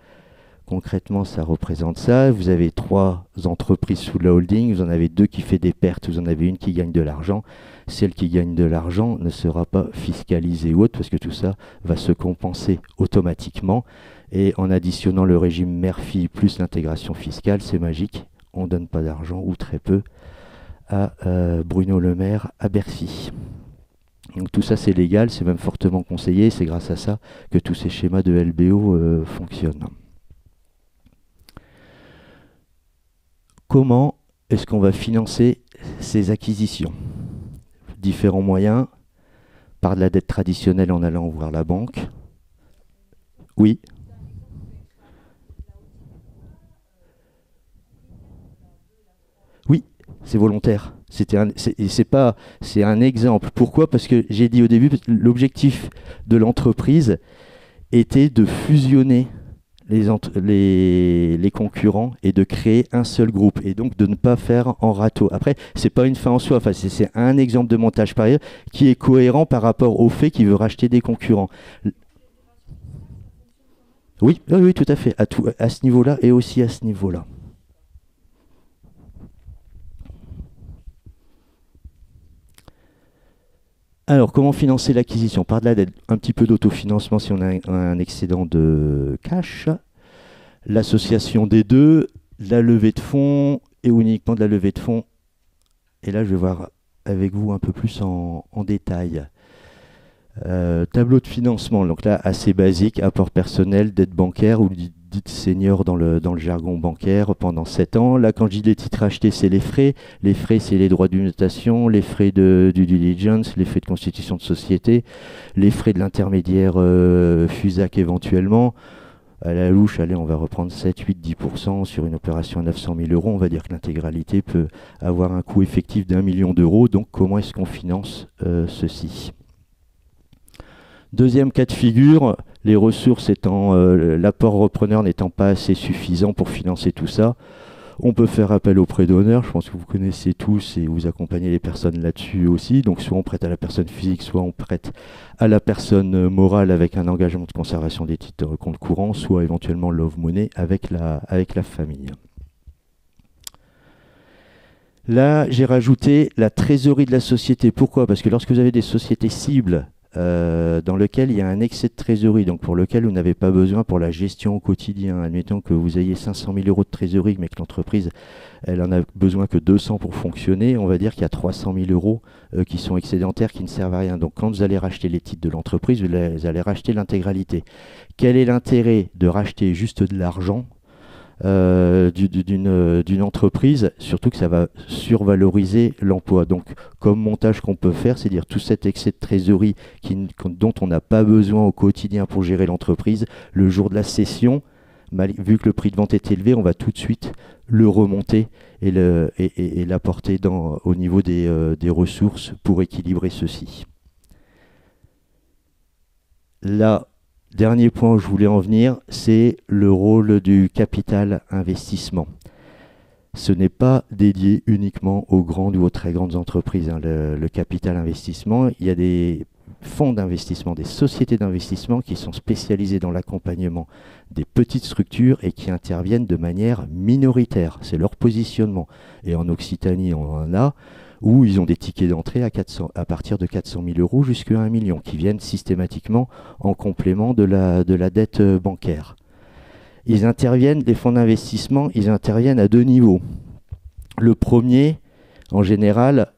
Concrètement, ça représente ça. Vous avez 3 entreprises sous la holding, vous en avez 2 qui fait des pertes, vous en avez une qui gagne de l'argent. Celle qui gagne de l'argent ne sera pas fiscalisée ou autre, parce que tout ça va se compenser automatiquement. Et en additionnant le régime mère-fille plus l'intégration fiscale, c'est magique. On ne donne pas d'argent, ou très peu, à Bruno Le Maire, à Bercy. Donc tout ça, c'est légal, c'est même fortement conseillé. C'est grâce à ça que tous ces schémas de LBO fonctionnent. Comment est-ce qu'on va financer ces acquisitions? Différents moyens. Par de la dette traditionnelle en allant voir la banque. Oui. Oui, c'est volontaire. C'est un exemple. Pourquoi? Parce que j'ai dit au début, l'objectif de l'entreprise était de fusionner les concurrents et de créer un seul groupe, et donc de ne pas faire en râteau. Après, c'est pas une fin en soi, enfin, c'est un exemple de montage par ailleurs qui est cohérent par rapport au fait qu'il veut racheter des concurrents. Oui, oui, tout à fait, à ce niveau-là et aussi à ce niveau-là. Alors, comment financer l'acquisition? Par de là, un petit peu d'autofinancement si on a un excédent de cash, l'association des deux, la levée de fonds et uniquement de la levée de fonds. Et là, je vais voir avec vous un peu plus en détail. Tableau de financement, donc là, assez basique, apport personnel, dette bancaire ou dite senior dans le jargon bancaire pendant 7 ans. Là, quand je dis les titres achetés, c'est les frais. Les frais, c'est les droits de mutation, les frais du due diligence, les frais de constitution de société, les frais de l'intermédiaire FUSAC éventuellement. À la louche, allez, on va reprendre 7, 8, 10% sur une opération à 900 000 euros. On va dire que l'intégralité peut avoir un coût effectif d'1 million d'euros. Donc, comment est-ce qu'on finance ceci? Deuxième cas de figure, les ressources étant, l'apport repreneur n'étant pas assez suffisant pour financer tout ça, On peut faire appel au prêt d'honneur, je pense que vous connaissez tous et vous accompagnez les personnes là-dessus aussi. Donc soit on prête à la personne physique, soit on prête à la personne morale avec un engagement de conservation des titres de compte courant, soit éventuellement Love Money avec la famille. Là, j'ai rajouté la trésorerie de la société. Pourquoi? Parce que lorsque vous avez des sociétés cibles dans lesquelles il y a un excès de trésorerie, donc pour lequel vous n'avez pas besoin pour la gestion au quotidien, admettons que vous ayez 500 000 euros de trésorerie, mais que l'entreprise, elle en a besoin que 200 pour fonctionner, on va dire qu'il y a 300 000 euros qui sont excédentaires, qui ne servent à rien. Donc quand vous allez racheter les titres de l'entreprise, vous allez racheter l'intégralité. Quel est l'intérêt de racheter juste de l'argent d'une entreprise, surtout que ça va survaloriser l'emploi. Donc, comme montage qu'on peut faire, c'est dire tout cet excès de trésorerie dont on n'a pas besoin au quotidien pour gérer l'entreprise, le jour de la cession, vu que le prix de vente est élevé, on va tout de suite le remonter et l'apporter au niveau des ressources pour équilibrer ceci. Là, dernier point où je voulais en venir, c'est le rôle du capital investissement. Ce n'est pas dédié uniquement aux grandes ou aux très grandes entreprises, hein, le capital investissement. Il y a des fonds d'investissement, des sociétés d'investissement qui sont spécialisées dans l'accompagnement des petites structures et qui interviennent de manière minoritaire. C'est leur positionnement. Et en Occitanie, on en a, où ils ont des tickets d'entrée à partir de 400 000 euros jusqu'à 1 million, qui viennent systématiquement en complément de la dette bancaire. Ils interviennent, les fonds d'investissement, ils interviennent à deux niveaux. Le premier, en général,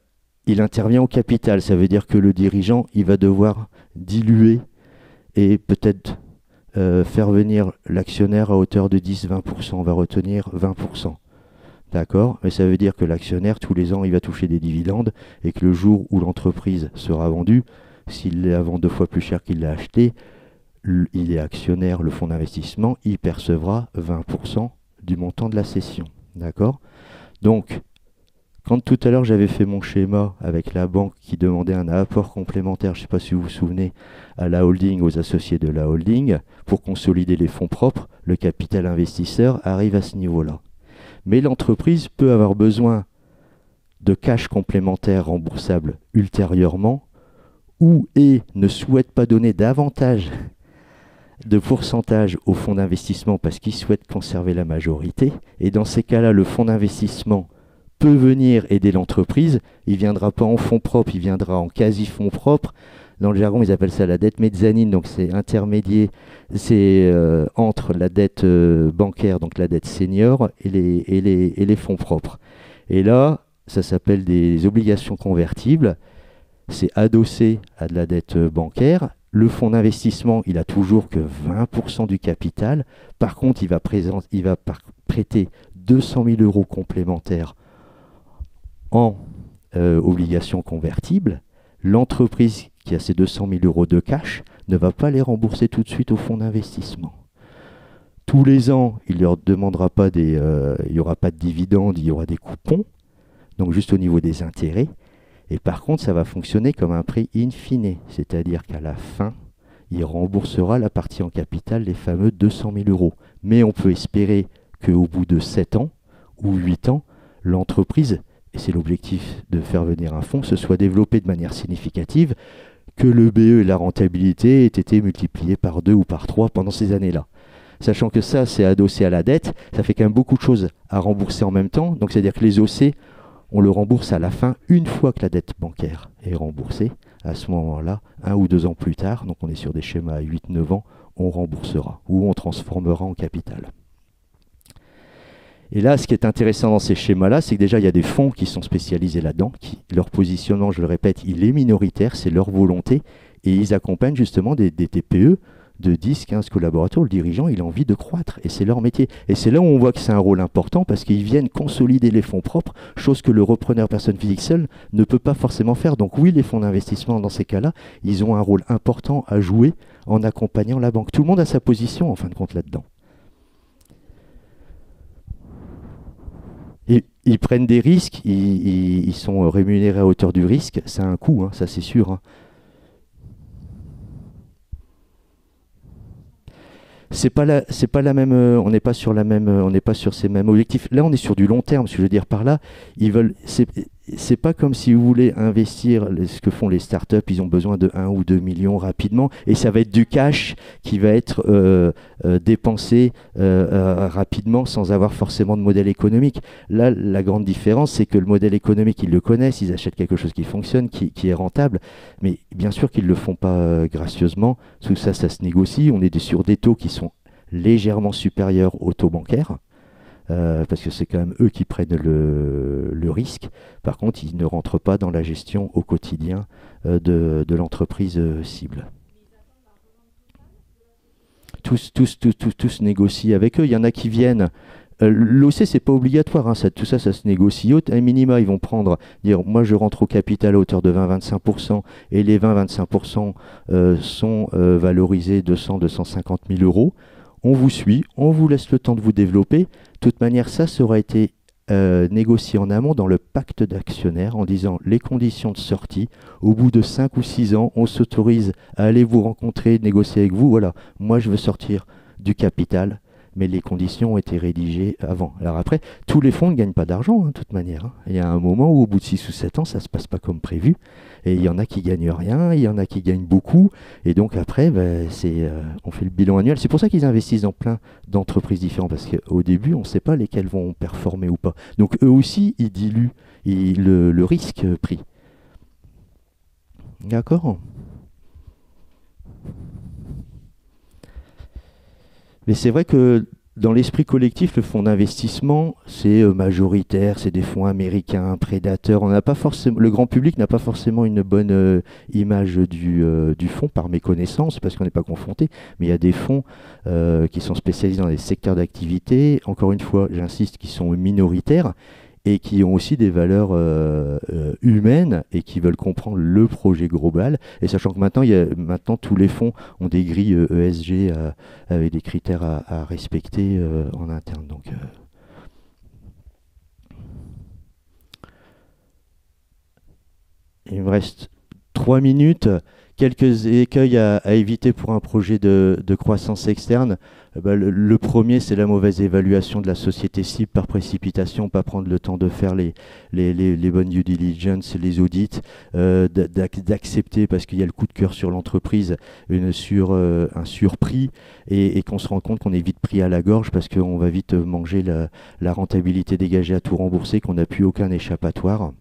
il intervient au capital. Ça veut dire que le dirigeant, il va devoir diluer et peut-être faire venir l'actionnaire à hauteur de 10-20%. On va retenir 20%. D'accord? Mais ça veut dire que l'actionnaire, tous les ans, il va toucher des dividendes et que le jour où l'entreprise sera vendue, s'il la vend 2 fois plus cher qu'il l'a acheté, il est actionnaire, le fonds d'investissement, il percevra 20% du montant de la cession. D'accord? Donc, quand tout à l'heure j'avais fait mon schéma avec la banque qui demandait un apport complémentaire, je ne sais pas si vous vous souvenez, à la holding, aux associés de la holding, pour consolider les fonds propres, le capital investisseur arrive à ce niveau-là. Mais l'entreprise peut avoir besoin de cash complémentaire remboursable ultérieurement et ne souhaite pas donner davantage de pourcentage au fonds d'investissement parce qu'il souhaite conserver la majorité. Et dans ces cas-là, le fonds d'investissement peut venir aider l'entreprise. Il ne viendra pas en fonds propres, il viendra en quasi-fonds propres. Dans le jargon, ils appellent ça la dette mezzanine, donc c'est intermédiaire, c'est entre la dette bancaire, donc la dette senior, et les fonds propres. Et là, ça s'appelle des obligations convertibles, c'est adossé à de la dette bancaire. Le fonds d'investissement, il a toujours que 20% du capital. Par contre, il va prêter 200 000 euros complémentaires en obligations convertibles. L'entreprise qui a ces 200 000 euros de cash ne va pas les rembourser tout de suite au fonds d'investissement. Tous les ans, il ne leur demandera pas il n'y aura pas de dividendes, il y aura des coupons, donc juste au niveau des intérêts. Et par contre, ça va fonctionner comme un prêt in fine, c'est-à-dire qu'à la fin, il remboursera la partie en capital, les fameux 200 000 euros. Mais on peut espérer qu'au bout de 7 ans ou 8 ans, l'entreprise, et c'est l'objectif de faire venir un fonds, se soit développée de manière significative, que le BE et la rentabilité aient été multipliés par 2 ou par 3 pendant ces années-là. Sachant que ça, c'est adossé à la dette, ça fait quand même beaucoup de choses à rembourser en même temps. Donc c'est-à-dire que les OC, on le rembourse à la fin, une fois que la dette bancaire est remboursée. À ce moment-là, 1 ou 2 ans plus tard, donc on est sur des schémas à 8-9 ans, on remboursera ou on transformera en capital. Et là, ce qui est intéressant dans ces schémas-là, c'est que déjà, il y a des fonds qui sont spécialisés là-dedans. Leur positionnement, je le répète, il est minoritaire, c'est leur volonté. Et ils accompagnent justement des TPE de 10-15 collaborateurs. Le dirigeant, il a envie de croître et c'est leur métier. Et c'est là où on voit que c'est un rôle important parce qu'ils viennent consolider les fonds propres, chose que le repreneur personne physique seul ne peut pas forcément faire. Donc oui, les fonds d'investissement, dans ces cas-là, ils ont un rôle important à jouer en accompagnant la banque. Tout le monde a sa position, en fin de compte, là-dedans. Ils prennent des risques, ils sont rémunérés à hauteur du risque. C'est un coût, hein, ça c'est sûr. Hein. c'est pas la même, on n'est pas sur la même, on n'est pas sur ces mêmes objectifs. Là, on est sur du long terme. Ce que je veux dire par là, ils veulent, c'est pas comme si vous voulez investir ce que font les startups. Ils ont besoin de 1 ou 2 millions rapidement, et ça va être du cash qui va être dépensé rapidement sans avoir forcément de modèle économique. Là, la grande différence, c'est que le modèle économique, ils le connaissent, ils achètent quelque chose qui fonctionne, qui est rentable, mais bien sûr qu'ils le font pas gracieusement. Tout ça, ça se négocie. On est sur des taux qui sont légèrement supérieurs aux taux bancaires. Parce que c'est quand même eux qui prennent le risque. Par contre, ils ne rentrent pas dans la gestion au quotidien de l'entreprise cible. Tous négocient avec eux. Il y en a qui viennent. L'OC, c'est pas obligatoire, hein, tout ça se négocie. À minima, ils vont dire moi je rentre au capital à hauteur de 20-25%, et les 20-25% sont valorisés 200-250 000 euros. On vous suit, on vous laisse le temps de vous développer. De toute manière, ça aura été négocié en amont dans le pacte d'actionnaires en disant les conditions de sortie. Au bout de 5 ou 6 ans, on s'autorise à aller vous rencontrer, négocier avec vous. Voilà, moi je veux sortir du capital, mais les conditions ont été rédigées avant. Alors après, tous les fonds ne gagnent pas d'argent, de toute manière. Hein. Il y a un moment où au bout de 6 ou 7 ans, ça ne se passe pas comme prévu. Et il y en a qui gagnent rien, il y en a qui gagnent beaucoup. Et donc après, on fait le bilan annuel. C'est pour ça qu'ils investissent dans plein d'entreprises différentes, parce qu'au début, on ne sait pas lesquelles vont performer ou pas. Donc eux aussi, ils diluent le risque pris. D'accord ? Mais c'est vrai que dans l'esprit collectif, le fonds d'investissement, c'est majoritaire, c'est des fonds américains, prédateurs. Le grand public n'a pas forcément une bonne image du fonds par méconnaissance, parce qu'on n'est pas confronté. Mais il y a des fonds qui sont spécialisés dans des secteurs d'activité, encore une fois, j'insiste, qui sont minoritaires, et qui ont aussi des valeurs humaines et qui veulent comprendre le projet global. Et sachant que maintenant tous les fonds ont des grilles ESG avec des critères à respecter en interne. Donc, il me reste 3 minutes. Quelques écueils à éviter pour un projet de croissance externe. Le premier, c'est la mauvaise évaluation de la société cible par précipitation, pas prendre le temps de faire les bonnes due diligence, les audits, d'accepter, parce qu'il y a le coup de cœur sur l'entreprise, un surprix, et qu'on se rend compte qu'on est vite pris à la gorge parce qu'on va vite manger la rentabilité dégagée à tout rembourser, qu'on n'a plus aucun échappatoire.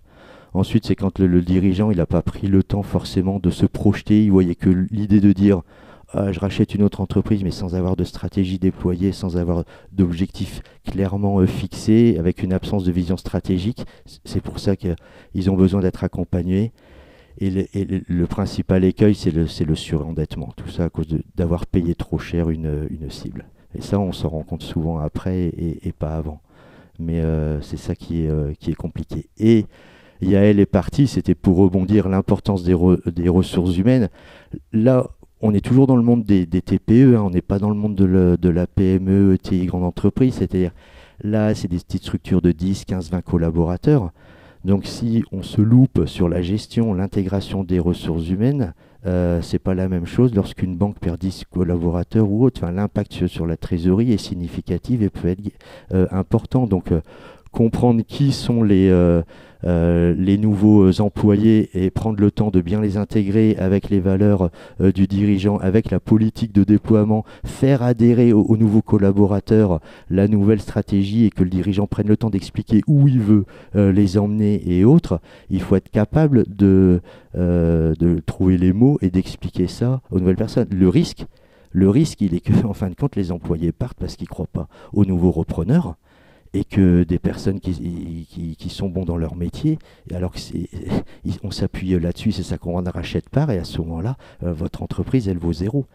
Ensuite, c'est quand le dirigeant il n'a pas pris le temps forcément de se projeter. Il voyait que l'idée de dire je rachète une autre entreprise, mais sans avoir de stratégie déployée, sans avoir d'objectifs clairement fixés, avec une absence de vision stratégique. C'est pour ça qu'ils ont besoin d'être accompagnés. Et le principal écueil, c'est le surendettement. Tout ça à cause d'avoir payé trop cher une cible. Et ça, on s'en rend compte souvent après et pas avant. Mais c'est ça qui est compliqué. Et Yael est parti, c'était pour rebondir l'importance des ressources humaines. Là, on est toujours dans le monde des TPE, hein, on n'est pas dans le monde de la PME, ETI, grande entreprise. C'est-à-dire, là, c'est des petites structures de 10, 15, 20 collaborateurs. Donc, si on se loupe sur la gestion, l'intégration des ressources humaines, c'est pas la même chose lorsqu'une banque perd 10 collaborateurs ou autre. Enfin, l'impact sur la trésorerie est significatif et peut être important. Donc, comprendre qui sont les nouveaux employés et prendre le temps de bien les intégrer avec les valeurs du dirigeant, avec la politique de déploiement, faire adhérer aux nouveaux collaborateurs la nouvelle stratégie et que le dirigeant prenne le temps d'expliquer où il veut les emmener et autres. Il faut être capable de trouver les mots et d'expliquer ça aux nouvelles personnes. Le risque, il est que, en fin de compte, les employés partent parce qu'ils ne croient pas aux nouveaux repreneurs. Et que des personnes qui sont bons dans leur métier, alors on s'appuie là-dessus, c'est ça qu'on ne rachète pas, et à ce moment-là, votre entreprise, elle vaut 0.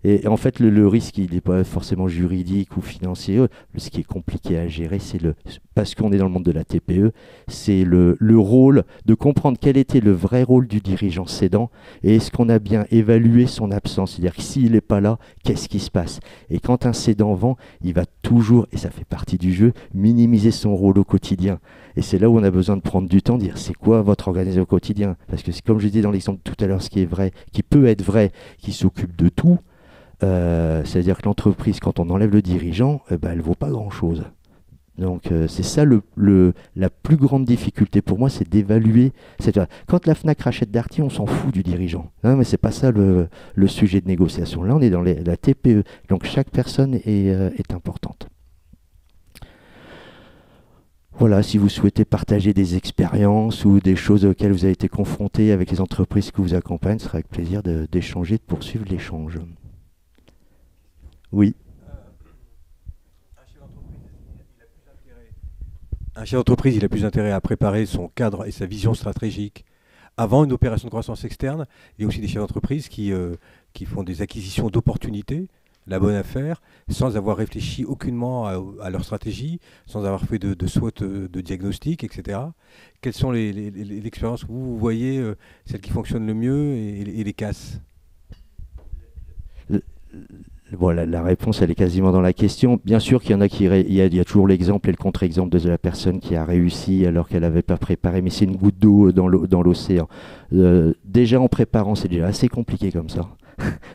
Et en fait, le risque, il n'est pas forcément juridique ou financier. Ce qui est compliqué à gérer, parce qu'on est dans le monde de la TPE, c'est le rôle de comprendre quel était le vrai rôle du dirigeant cédant et est-ce qu'on a bien évalué son absence. C'est-à-dire que s'il n'est pas là, qu'est-ce qui se passe? Et quand un cédant vend, il va toujours, et ça fait partie du jeu, minimiser son rôle au quotidien. Et c'est là où on a besoin de prendre du temps, de dire c'est quoi votre organisation au quotidien? Parce que comme je disais dans l'exemple tout à l'heure, ce qui est vrai, qui peut être vrai, qui s'occupe de tout, C'est-à-dire que l'entreprise, quand on enlève le dirigeant, eh ben, elle ne vaut pas grand-chose. Donc c'est ça la plus grande difficulté pour moi, c'est d'évaluer. Quand la Fnac rachète Darty, on s'en fout du dirigeant. Non, mais c'est pas ça le sujet de négociation. Là, on est dans la TPE, donc chaque personne est importante. Voilà, si vous souhaitez partager des expériences ou des choses auxquelles vous avez été confrontés avec les entreprises qui vous accompagnent, ce sera avec plaisir d'échanger, de poursuivre l'échange. Oui. Un chef d'entreprise, il a plus intérêt à préparer son cadre et sa vision stratégique avant une opération de croissance externe. Il y a aussi des chefs d'entreprise qui font des acquisitions d'opportunités, la bonne affaire, sans avoir réfléchi aucunement à leur stratégie, sans avoir fait de SWOT, de diagnostic, etc. Quelles sont les expériences où vous voyez celles qui fonctionnent le mieux et les casses? Voilà, la réponse, elle est quasiment dans la question. Bien sûr qu'il y en a il y a toujours l'exemple et le contre-exemple de la personne qui a réussi alors qu'elle n'avait pas préparé, mais c'est une goutte d'eau dans l'océan. Déjà en préparant, c'est déjà assez compliqué comme ça,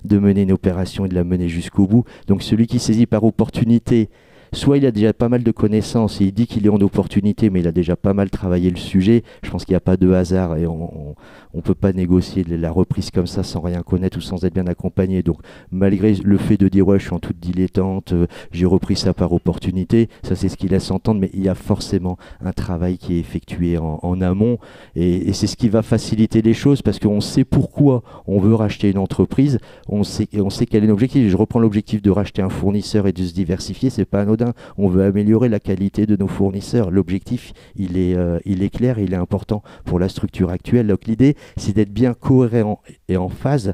de mener une opération et de la mener jusqu'au bout. Donc celui qui saisit par opportunité, soit il a déjà pas mal de connaissances et il dit qu'il est en opportunité, mais il a déjà pas mal travaillé le sujet. Je pense qu'il n'y a pas de hasard et on ne peut pas négocier la reprise comme ça sans rien connaître ou sans être bien accompagné. Donc malgré le fait de dire ouais, je suis en toute dilettante, j'ai repris ça par opportunité, ça c'est ce qu'il laisse entendre, mais il y a forcément un travail qui est effectué en amont et c'est ce qui va faciliter les choses parce qu'on sait pourquoi on veut racheter une entreprise, on sait quel est l'objectif. Je reprends l'objectif de racheter un fournisseur et de se diversifier, c'est pas anodin. On veut améliorer la qualité de nos fournisseurs. L'objectif, il est clair, il est important pour la structure actuelle. Donc l'idée, c'est d'être bien cohérent et en phase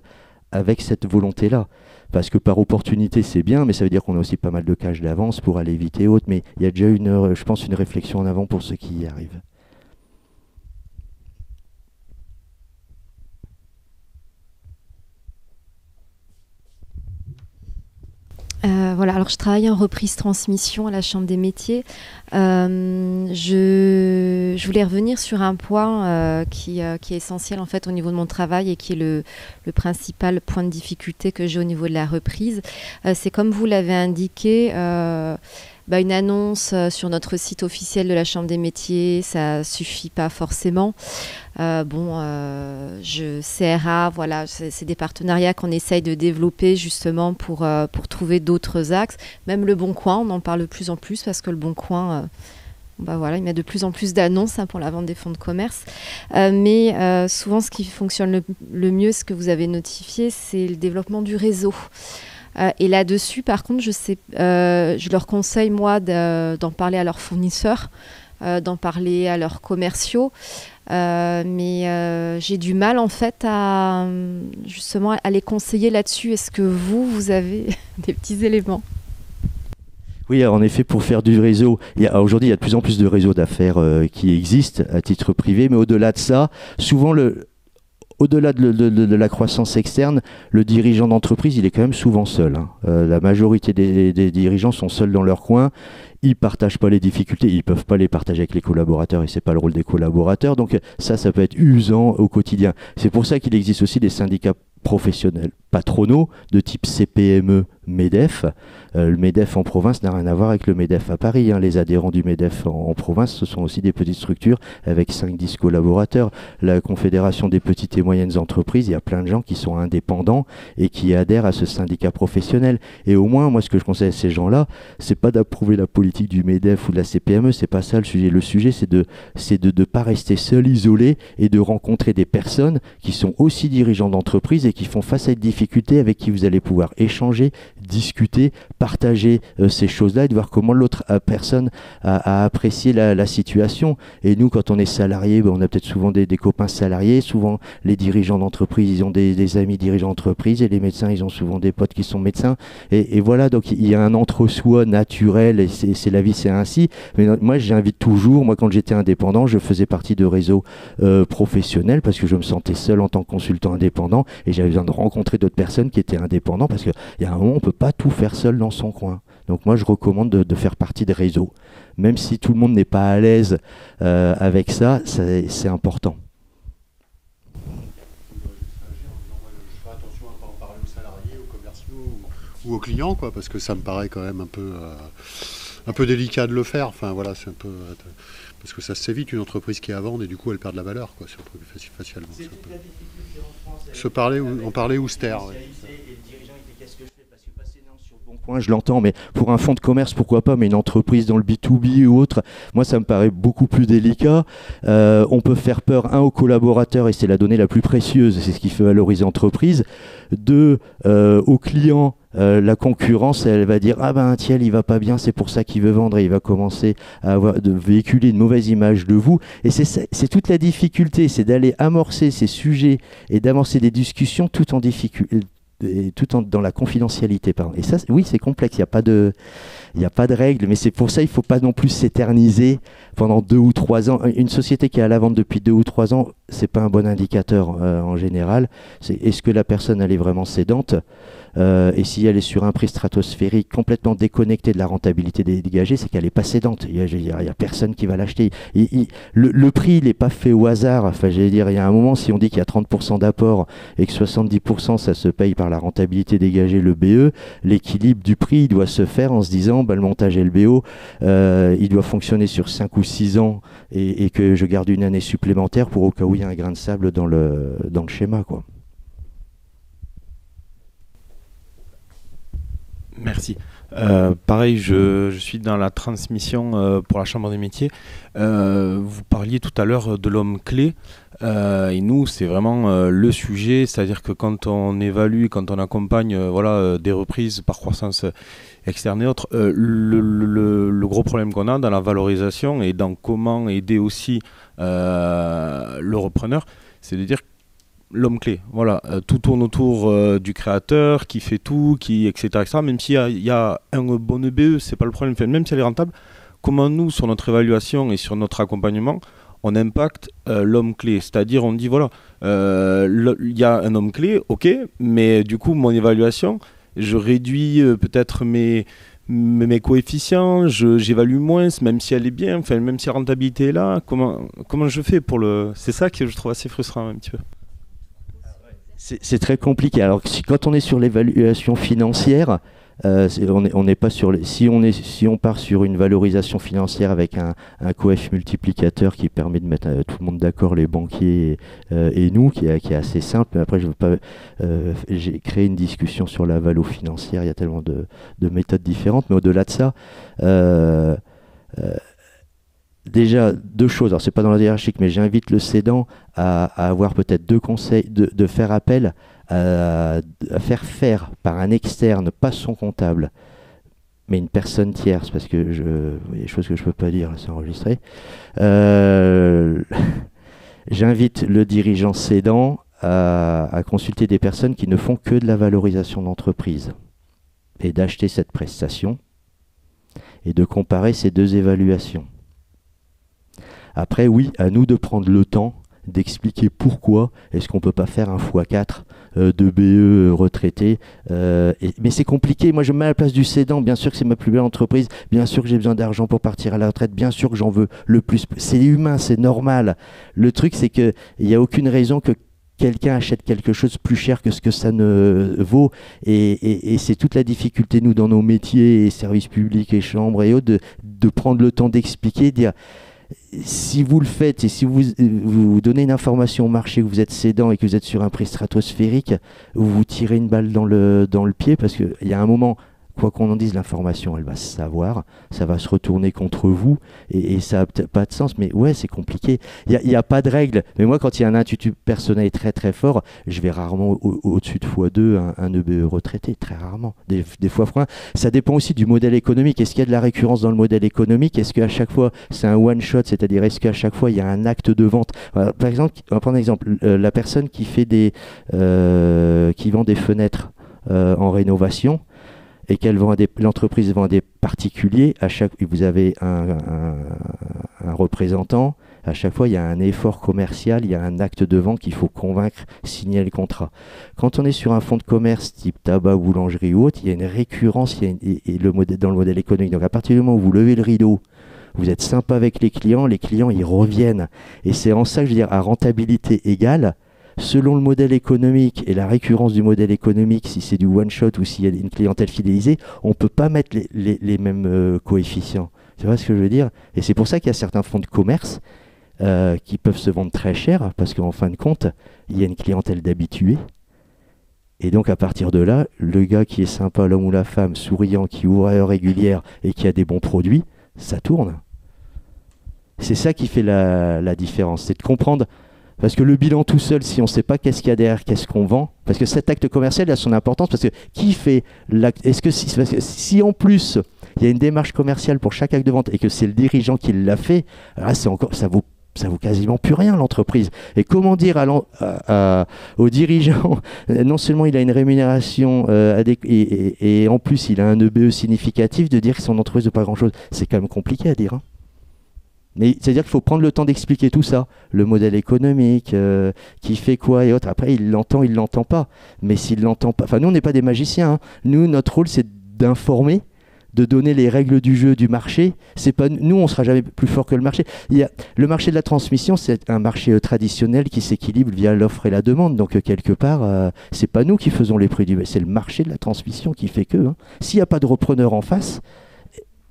avec cette volonté-là. Parce que par opportunité, c'est bien, mais ça veut dire qu'on a aussi pas mal de cash d'avance pour aller vite et autres. Mais il y a déjà je pense, une réflexion en avant pour ceux qui y arrivent. Voilà, alors je travaille en reprise transmission à la Chambre des métiers. Je voulais revenir sur un point qui est essentiel en fait au niveau de mon travail et qui est le principal point de difficulté que j'ai au niveau de la reprise. C'est comme vous l'avez indiqué, une annonce sur notre site officiel de la Chambre des métiers, ça suffit pas forcément. CRA, voilà, c'est des partenariats qu'on essaye de développer justement pour trouver d'autres axes. Même le Bon Coin, on en parle de plus en plus parce que le Bon Coin, il met de plus en plus d'annonces pour la vente des fonds de commerce. Mais souvent, ce qui fonctionne le mieux, ce que vous avez notifié, c'est le développement du réseau. Et là-dessus, par contre, je leur conseille, moi, d'en parler à leurs fournisseurs, d'en parler à leurs commerciaux. Mais j'ai du mal, en fait, à les conseiller là-dessus. Est-ce que vous avez des petits éléments ? Oui, alors en effet, pour faire du réseau, aujourd'hui, il y a de plus en plus de réseaux d'affaires qui existent à titre privé, mais au-delà de ça, souvent, au-delà de la croissance externe, le dirigeant d'entreprise, il est quand même souvent seul. La majorité des dirigeants sont seuls dans leur coin. Ils ne partagent pas les difficultés, ils ne peuvent pas les partager avec les collaborateurs et ce n'est pas le rôle des collaborateurs. Donc ça peut être usant au quotidien. C'est pour ça qu'il existe aussi des syndicats professionnels patronaux de type CPME, MEDEF. Le MEDEF en province n'a rien à voir avec le MEDEF à Paris. Les adhérents du MEDEF en province, ce sont aussi des petites structures avec 5-10 collaborateurs. La Confédération des petites et moyennes entreprises, il y a plein de gens qui sont indépendants et qui adhèrent à ce syndicat professionnel. Et au moins, moi, ce que je conseille à ces gens-là, c'est pas d'approuver la politique du MEDEF ou de la CPME, c'est pas ça le sujet. Le sujet, c'est de ne pas rester seul, isolé, et de rencontrer des personnes qui sont aussi dirigeants d'entreprise et qui font face à une difficulté, avec qui vous allez pouvoir échanger, discuter, partager ces choses-là et de voir comment l'autre personne a apprécié la situation. Et nous, quand on est salarié, on a peut-être souvent des copains salariés, souvent les dirigeants d'entreprise, ils ont des amis dirigeants d'entreprise, et les médecins, ils ont souvent des potes qui sont médecins. Et voilà, donc il y a un entre-soi naturel, et c'est la vie, c'est ainsi. Mais moi, j'invite toujours, quand j'étais indépendant, je faisais partie de réseaux professionnels parce que je me sentais seul en tant que consultant indépendant et j'avais besoin de rencontrer d'autres personnes qui étaient indépendants parce qu'il y a un moment, on ne peut pas tout faire seul dans son coin. Donc moi, je recommande de faire partie de réseaux. Même si tout le monde n'est pas à l'aise avec ça, c'est important. Je fais attention à ne pas en parler aux salariés, aux commerciaux ou aux clients, quoi, parce que ça me paraît quand même un peu délicat de le faire. Enfin voilà, c'est un peu parce que ça se s'évite une entreprise qui est à vendre et du coup elle perd de la valeur, quoi. C'est un peu facialement. En parler austère. Ouais. Point, je l'entends, mais pour un fonds de commerce, pourquoi pas, mais une entreprise dans le B2B ou autre, moi ça me paraît beaucoup plus délicat. On peut faire peur, un, aux collaborateurs, et c'est la donnée la plus précieuse, c'est ce qui fait valoriser l'entreprise. Deux, aux clients, la concurrence, elle va dire, ah ben un tiers, il va pas bien, c'est pour ça qu'il veut vendre, et il va commencer à véhiculer une mauvaise image de vous. Et c'est toute la difficulté, c'est d'aller amorcer ces sujets et d'amorcer des discussions tout en difficulté. Et dans la confidentialité. Pardon. Et ça, oui, c'est complexe, il n'y a pas de règles, mais c'est pour ça qu'il ne faut pas non plus s'éterniser pendant 2 ou 3 ans. Une société qui est à la vente depuis 2 ou 3 ans, ce n'est pas un bon indicateur en général. Est-ce que la personne elle est vraiment sédente et si elle est sur un prix stratosphérique complètement déconnecté de la rentabilité dégagée, c'est qu'elle n'est pas sédente. Il n'y a personne qui va l'acheter. Le prix, il n'est pas fait au hasard. Enfin, j'allais dire, il y a un moment, si on dit qu'il y a 30% d'apport et que 70% ça se paye par la rentabilité dégagée, le BE, l'équilibre du prix il doit se faire en se disant le montage LBO, il doit fonctionner sur 5 ou 6 ans et que je garde une année supplémentaire pour au cas où il y a un grain de sable dans le schéma, quoi. Merci. Pareil, je suis dans la transmission pour la Chambre des métiers. Vous parliez tout à l'heure de l'homme clé. Et nous, c'est vraiment le sujet. C'est-à-dire que quand on évalue, quand on accompagne des reprises par croissance externe et autres, le gros problème qu'on a dans la valorisation et dans comment aider aussi le repreneur, c'est de dire l'homme clé, voilà, tout tourne autour du créateur qui fait tout, etc., etc. Même s'il y a un bon EBE, c'est pas le problème. Même si elle est rentable, comment nous, sur notre évaluation et sur notre accompagnement, on impacte l'homme clé. C'est-à-dire, on dit voilà, il y a un homme clé, ok, mais du coup, mon évaluation, je réduis peut-être mes coefficients, j'évalue moins, même si elle est bien, enfin, même si la rentabilité est là. Comment je fais pour le. C'est ça que je trouve assez frustrant un petit peu. C'est très compliqué. Alors, quand on est sur l'évaluation financière, on n'est pas sur si on part sur une valorisation financière avec un coef multiplicateur qui permet de mettre tout le monde d'accord, les banquiers et nous, qui est assez simple. Mais après, je veux pas. J'ai créé une discussion sur la valo financière. Il y a tellement de méthodes différentes, mais au-delà de ça. Déjà, 2 choses, alors c'est pas dans la hiérarchique, mais j'invite le cédant à avoir peut-être 2 conseils, de faire appel à faire par un externe, pas son comptable, mais une personne tierce, parce que il y a des choses que je peux pas dire, c'est enregistré. J'invite le dirigeant cédant à consulter des personnes qui ne font que de la valorisation d'entreprise et d'acheter cette prestation et de comparer ces 2 évaluations. Après, oui, à nous de prendre le temps d'expliquer pourquoi est-ce qu'on ne peut pas faire un x4 de BE retraité. Mais c'est compliqué. Moi, je me mets à la place du cédant. Bien sûr que c'est ma plus belle entreprise. Bien sûr que j'ai besoin d'argent pour partir à la retraite. Bien sûr que j'en veux le plus. C'est humain, c'est normal. Le truc, c'est qu'il n'y a aucune raison que quelqu'un achète quelque chose plus cher que ce que ça ne vaut. Et c'est toute la difficulté, nous, dans nos métiers, et services publics et chambres et autres, de prendre le temps d'expliquer, dire... Si vous le faites et si vous donnez une information au marché, que vous êtes cédant et que vous êtes sur un prix stratosphérique, vous vous tirez une balle dans le pied, parce qu'il y a un moment, quoi qu'on en dise, l'information, elle va se savoir, ça va se retourner contre vous et ça n'a peut-être pas de sens. Mais ouais, c'est compliqué. Il n'y a pas de règle. Mais moi, quand il y a un intuitu personnel très très fort, je vais rarement au-dessus de x2 un EBE retraité, très rarement. Des fois x1. Ça dépend aussi du modèle économique. Est-ce qu'il y a de la récurrence dans le modèle économique? Est-ce qu'à chaque fois, c'est un one-shot, c'est-à-dire est-ce qu'à chaque fois, il y a un acte de vente? Par exemple, on va prendre un exemple. La personne qui fait qui vend des fenêtres en rénovation, et l'entreprise vend à des particuliers, vous avez un représentant, à chaque fois il y a un effort commercial, il y a un acte de vente qu'il faut convaincre, signer le contrat. Quand on est sur un fonds de commerce type tabac, boulangerie ou autre, il y a une récurrence dans le modèle économique. Donc à partir du moment où vous levez le rideau, vous êtes sympa avec les clients ils reviennent. Et c'est en ça que je veux dire, à rentabilité égale, selon le modèle économique et la récurrence du modèle économique, si c'est du one-shot ou s'il y a une clientèle fidélisée, on ne peut pas mettre les mêmes coefficients. Tu vois ce que je veux dire? Et c'est pour ça qu'il y a certains fonds de commerce qui peuvent se vendre très cher, parce qu'en fin de compte, il y a une clientèle d'habitués. Et donc à partir de là, le gars qui est sympa, l'homme ou la femme, souriant, qui ouvre à heure régulière et qui a des bons produits, ça tourne. C'est ça qui fait la différence, c'est de comprendre, parce que le bilan tout seul, si on ne sait pas qu'est-ce qu'il y a derrière, qu'est-ce qu'on vend, parce que cet acte commercial a son importance, parce que qui fait l'acte, est-ce que si en plus il y a une démarche commerciale pour chaque acte de vente et que c'est le dirigeant qui l'a fait, là c'est encore, ça vaut quasiment plus rien, l'entreprise. Et comment dire au dirigeant, non seulement il a une rémunération et en plus il a un EBE significatif, de dire que son entreprise ne vaut pas grand-chose. C'est quand même compliqué à dire. Hein. Mais c'est-à-dire qu'il faut prendre le temps d'expliquer tout ça. Le modèle économique, qui fait quoi et autres. Après, il l'entend pas. Mais s'il l'entend pas... Enfin, nous, on n'est pas des magiciens. Hein. Nous, notre rôle, c'est d'informer, de donner les règles du jeu du marché. C'est pas, nous, on ne sera jamais plus fort que le marché. Le marché de la transmission, c'est un marché traditionnel qui s'équilibre via l'offre et la demande. Donc, quelque part, c'est pas nous qui faisons les prix c'est le marché de la transmission qui fait que. Hein. S'il n'y a pas de repreneur en face,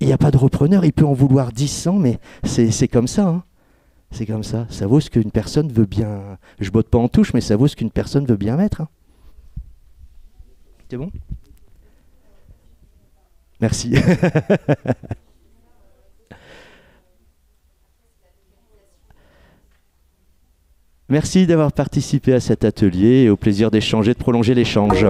il n'y a pas de repreneur. Il peut en vouloir 10, 100, mais c'est comme ça. Hein. C'est comme ça. Ça vaut ce qu'une personne veut bien... Je botte pas en touche, mais ça vaut ce qu'une personne veut bien mettre. Hein. C'est bon ? Merci. Merci d'avoir participé à cet atelier et au plaisir d'échanger, de prolonger l'échange.